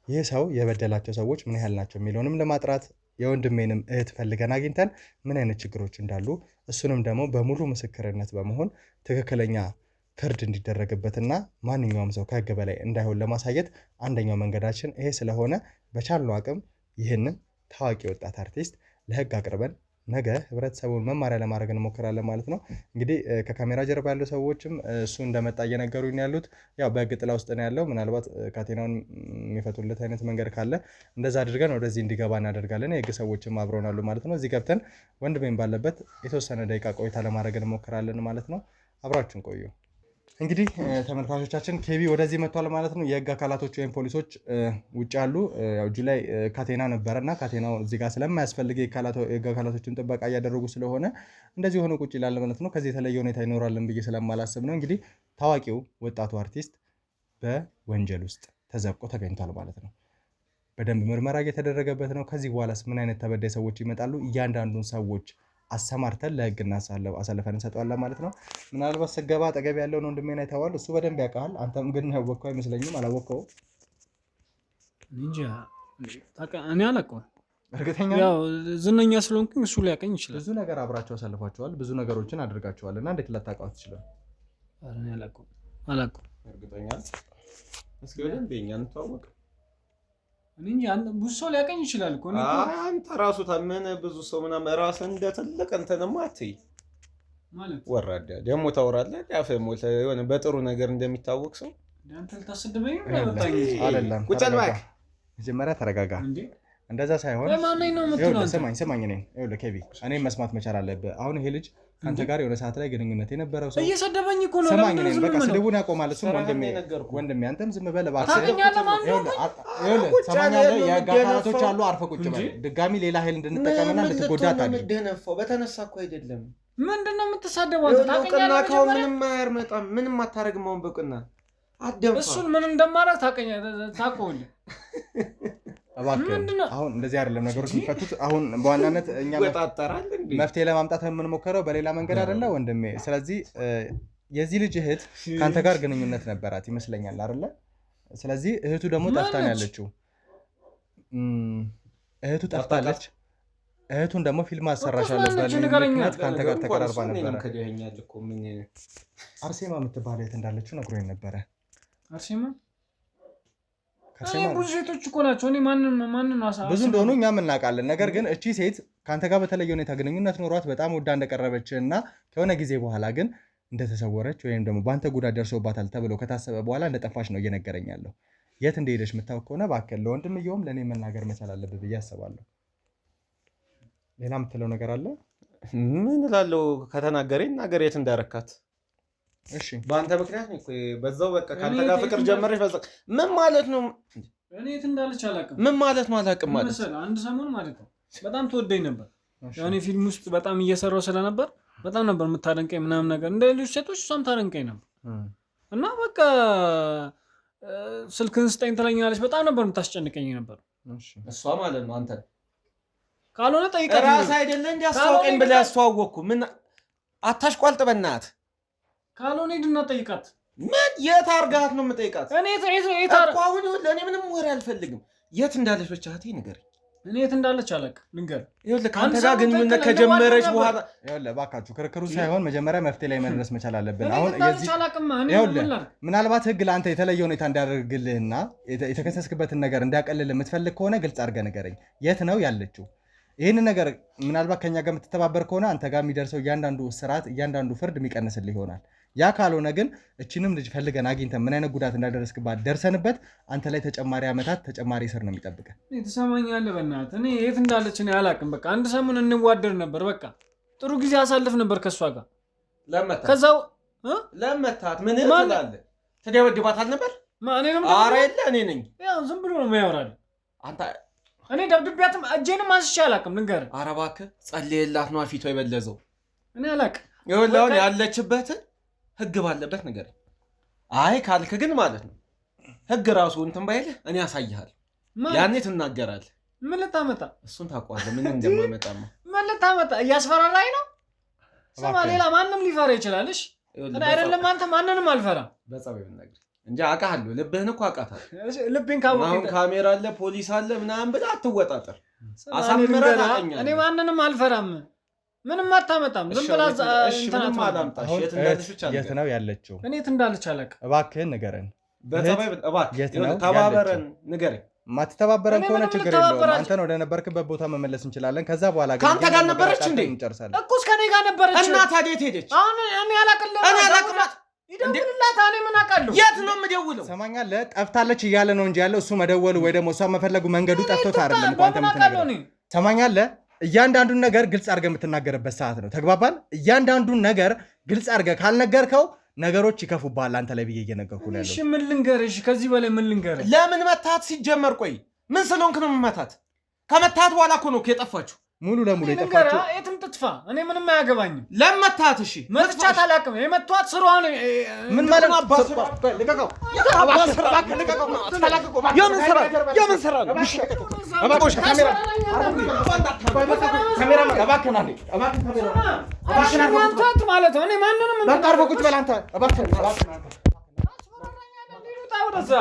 ይህ ሰው የበደላቸው ሰዎች ምን ያህል ናቸው የሚለውንም ለማጥራት የወንድሜንም እህት ፈልገን አግኝተን ምን አይነት ችግሮች እንዳሉ እሱንም ደግሞ በሙሉ ምስክርነት በመሆን ትክክለኛ ፍርድ እንዲደረግበትና ማንኛውም ሰው ከህግ በላይ እንዳይሆን ለማሳየት አንደኛው መንገዳችን ይሄ ስለሆነ በቻልነው አቅም ይህንን ታዋቂ ወጣት አርቲስት ለህግ አቅርበን ነገ ህብረተሰቡን መማሪያ ለማድረግ እንሞክራለን ማለት ነው። እንግዲህ ከካሜራ ጀርባ ያሉ ሰዎችም እሱ እንደመጣ እየነገሩኝ ያሉት ያው በህግ ጥላ ውስጥ ነው ያለው። ምናልባት ካቴናውን የሚፈቱለት አይነት መንገድ ካለ እንደዛ አድርገን ወደዚህ እንዲገባ እናደርጋለን። የህግ ሰዎችም አብረውን አሉ ማለት ነው። እዚህ ገብተን ወንድሜን ባለበት የተወሰነ ደቂቃ ቆይታ ለማድረግ እንሞክራለን ማለት ነው። አብራችሁን ቆዩ። እንግዲህ ተመልካቾቻችን ኬቢ ወደዚህ መጥቷል ማለት ነው። የህግ አካላቶች ወይም ፖሊሶች ውጭ አሉ። ያው እጁ ላይ ካቴና ነበረና ካቴናው እዚህ ጋር ስለማያስፈልግ የህግ አካላቶችን ጥበቃ እያደረጉ ስለሆነ እንደዚህ ሆኖ ቁጭ ይላል ማለት ነው። ከዚህ የተለየ ሁኔታ ይኖራልን ብዬ ስለማላስብ ነው። እንግዲህ ታዋቂው ወጣቱ አርቲስት በወንጀል ውስጥ ተዘብቆ ተገኝቷል ማለት ነው። በደንብ ምርመራ እየተደረገበት ነው። ከዚህ በኋላስ ምን አይነት ተበዳይ ሰዎች ይመጣሉ? እያንዳንዱን ሰዎች አሰማርተን ለህግ አሳልፈን እንሰጠዋለን ማለት ነው። ምናልባት ስገባ አጠገብ ያለውን ወንድሜን አይተኸዋል። እሱ በደንብ ያውቃል። አንተም ግን ያወቅኸው አይመስለኝም። አላወቅኸውም? እኔ አላውቀውም። እርግጠኛ ያው ዝነኛ ስለሆንኩኝ እሱ ሊያውቀኝ ይችላል። ብዙ ነገር አብራቸው አሳልፋቸዋል። ብዙ ነገሮችን አድርጋቸዋል እና እንዴት ላታውቀው ትችላለህ? እኔ አላውቀውም። እርግጠኛ እስኪ በደንብ የእኛን እንተዋወቅ። እኔ እንጂ ብዙ ሰው ሊያውቀኝ ይችላል እኮ ነው። አንተ ራሱ ታመነ ብዙ ሰው ምናምን ራስህ እንደ ትልቅ እንትንማ አትይ ማለት ወራዳ ደግሞ ታወራለህ። ያፈ ሞተ የሆነ በጥሩ ነገር እንደሚታወቅ ሰው አንተ ልታስደበኝ ነው። አይደለም ቁጭ በል መጀመሪያ ተረጋጋ። እንደዛ ሳይሆን ለማንኛውም ነው የምትለው? ስማኝ እኔ ይኸውልህ ኬቢ እኔን መስማት መቻል አለብህ። አሁን ይሄ ልጅ ከአንተ ጋር የሆነ ሰዓት ላይ ግንኙነት የነበረው ሰው እየሰደበኝ እኮ ነው። ስማኝ እኔን በቃ ስድቡን ያቆማል። እሱም ወንድሜ አንተም ዝም በል እባክህ። ይኸውልህ ሰማኛለህ። የህግ አካላቶች አሉ። አርፈህ ቁጭ በል። ድጋሚ ሌላ ኃይል እንድንጠቀምና እንድትጎዳ አታድርግ። በተነሳ እኮ አይደለም። ምንድነው የምትሳደበው? ታውቀኛለህ። ምንም አያርመጣም። ምንም አታረግም። አሁን በቅና አደምፋ እሱን ምን እንደማደርግ ታውቀውልህ። እባክህ አሁን እንደዚህ አይደለም ነገሮች የሚፈቱት። አሁን በዋናነት እኛ መፍትሄ ለማምጣት የምንሞክረው በሌላ መንገድ አይደለ ወንድሜ። ስለዚህ የዚህ ልጅ እህት ከአንተ ጋር ግንኙነት ነበራት ይመስለኛል አይደለ? ስለዚህ እህቱ ደግሞ ጠፍታን ያለችው እህቱ ጠፍታለች። እህቱን ደግሞ ፊልም አሰራሻለሁ በምክንያት ከአንተ ጋር ተቀራርባ ነበረ። አርሴማ የምትባል እህት እንዳለችው ነግሮኝ ነበረ። አርሴማ ብዙ ሴቶች እኮ ናቸው። እኔ ማንን ብዙ እንደሆኑ እኛም እናውቃለን። ነገር ግን እቺ ሴት ከአንተ ጋር በተለየ ሁኔታ ግንኙነት ኖሯት በጣም ወዳ እንደቀረበች እና ከሆነ ጊዜ በኋላ ግን እንደተሰወረች ወይም ደግሞ በአንተ ጉዳት ደርሶባታል ተብሎ ከታሰበ በኋላ እንደጠፋች ነው እየነገረኝ ያለው። የት እንደሄደች የምታውቅ ከሆነ እባክህ ለወንድምየውም ለእኔ መናገር መቻል አለብህ ብዬ አስባለሁ። ሌላ የምትለው ነገር አለ? ምን እላለሁ? ከተናገረኝ ነገር የት እንዳረካት እሺ በአንተ ምክንያት ነው እኮ በዛው በቃ ካንተ ጋር ፍቅር ጀመረች። በዛ ምን ማለት ነው? እኔ የት እንዳለች አላውቅም። ምን ማለት ነው? አላውቅም ማለት አንድ ሰሞን ማለት ነው በጣም ተወደኝ ነበር። ያኔ ፊልም ውስጥ በጣም እየሰራው ስለነበር በጣም ነበር የምታደንቀኝ ምናምን ነገር እንደ ሌሎች ሴቶች እሷም ታደንቀኝ ነበር እና በቃ ስልክህን ስጠኝ ትለኛለች። በጣም ነበር የምታስጨንቀኝ ነበር እሷ ማለት ነው። አንተ ካልሆነ ጠይቀህ ራስህ አይደለም እንዴ አስተዋውቀኝ ብለህ ያስተዋወቅኩ? ምን አታሽቋልጥ በእናትህ። ካልሆነ ሂድና ጠይቃት። ምን የት አድርጋት ነው የምጠይቃት? እኔ አሁን ለእኔ ምንም ወሬ አልፈልግም። የት እንዳለች ብቻ ንገረኝ። እኔ የት እንዳለች አላውቅም። ንገር። ይኸውልህ ከአንተ ጋር ግንኙነት ከጀመረች በኋላ ይኸውልህ እባካችሁ ክርክሩ ሳይሆን መጀመሪያ መፍትሄ ላይ መድረስ መቻል አለብን። አሁን ይኸውልህ ምናልባት ህግ ለአንተ የተለየ ሁኔታ እንዲያደርግልህና የተከሰስክበትን ነገር እንዲያቀልልህ የምትፈልግ ከሆነ ግልጽ አድርገህ ንገረኝ። የት ነው ያለችው? ይህንን ነገር ምናልባት ከኛ ጋር የምትተባበር ከሆነ አንተ ጋር የሚደርሰው እያንዳንዱ ስርዓት እያንዳንዱ ፍርድ የሚቀንስልህ ይሆናል። ያ ካልሆነ ግን እችንም ልጅ ፈልገን አግኝተን ምን አይነት ጉዳት እንዳደረስክባት ደርሰንበት አንተ ላይ ተጨማሪ ዓመታት ተጨማሪ እስር ነው የሚጠብቀን። ትሰማኛለህ? በእናትህ እኔ የት እንዳለች እኔ አላውቅም። በቃ አንድ ሰሞን እንዋደር ነበር። በቃ ጥሩ ጊዜ አሳልፍ ነበር ከእሷ ጋር። ከዛው ለመታት ምን ትላለህ? ትደበድባታል ነበር? ኧረ የለ እኔ ነኝ። ያው ዝም ብሎ ነው የሚያወራል። አንተ እኔ ደብድቤያትም እጄንም አንስቼ አላውቅም። ልንገርህ። ኧረ እባክህ ጸልየላት ነው ፊቷ የበለዘው። እኔ አላውቅም። ይኸውልህ አሁን ያለችበትን ህግ ባለበት ነገር አይ ካልክ ግን ማለት ነው ህግ ራሱ እንትን ባይልህ እኔ አሳይሃለሁ። ያኔ ትናገራለህ። ምን ልታመጣ? እሱን ታውቀዋለህ ምን እንደማመጣማ። ምን ልታመጣ? እያስፈራራኝ ነው። ስማ ሌላ ማንም ሊፈራ ይችላል። እሺ እኔ አይደለም አንተ ማንንም አልፈራም። በጸባይ ብናገር እንጂ አውቃለሁ። ልብህን እኮ አውቃታለሁ። ልቤን ካወቅህ አሁን ካሜራ አለ ፖሊስ አለ ምናምን ብለህ አትወጣጠር። አሳምረህ ታውቀኛለህ። እኔ ማንንም አልፈራም። ምንም አታመጣም። ዝም ብላ ምንም አላምጣሽ። የት ነው ያለችው? እኔ የት እንዳለች አላውቅም። እባክህን ንገረን። በጸባይ እባክህ ተባበረን ንገረኝ። ማትተባበረን ከሆነ ችግር የለውም። አንተን ወደ ነበርክበት ቦታ መመለስ እንችላለን። ከዛ በኋላ ግን ካንተ ጋር ነበረች እንዴ? እንጨርሳለን እኮ ከኔ ጋር ነበረች እና ታዲያ የት ሄደች? እኔ አላቅላት ይደውልላት። እኔ ምን አውቃለሁ? የት ነው የምደውለው? ሰማኛለህ? ጠፍታለች እያለ ነው እንጂ ያለው እሱ መደወሉ ወይ ደግሞ እሷ መፈለጉ መንገዱ ጠፍቶት አይደለም እኮ አንተ የምትነግረው። ሰማኛለህ? እያንዳንዱን ነገር ግልጽ አድርገህ የምትናገርበት ሰዓት ነው። ተግባባን? እያንዳንዱን ነገር ግልጽ አድርገህ ካልነገርከው ነገሮች ይከፉብሃል አንተ ላይ ብዬ እየነገርኩ ነው ያለው። እሺ ምን ልንገርሽ? ከዚህ በላይ ምን ልንገርሽ? ለምን መታት ሲጀመር? ቆይ ምን ስለሆንክ ነው የምመታት? ከመታት በኋላ እኮ ነው የጠፋችሁ። ሙሉ ለሙሉ የጠፋችሁ የትም ትጥፋ፣ እኔ ምንም አያገባኝም። ለምን መታት? እሺ መጥቻት አላውቅም። የመቷት ስሯን ምን ማለት ነው? ልቀቀው! የምን ስራ ነው? ማለት ነው። እኔ ማንንም ቁጭ በል አንተ ወደዛ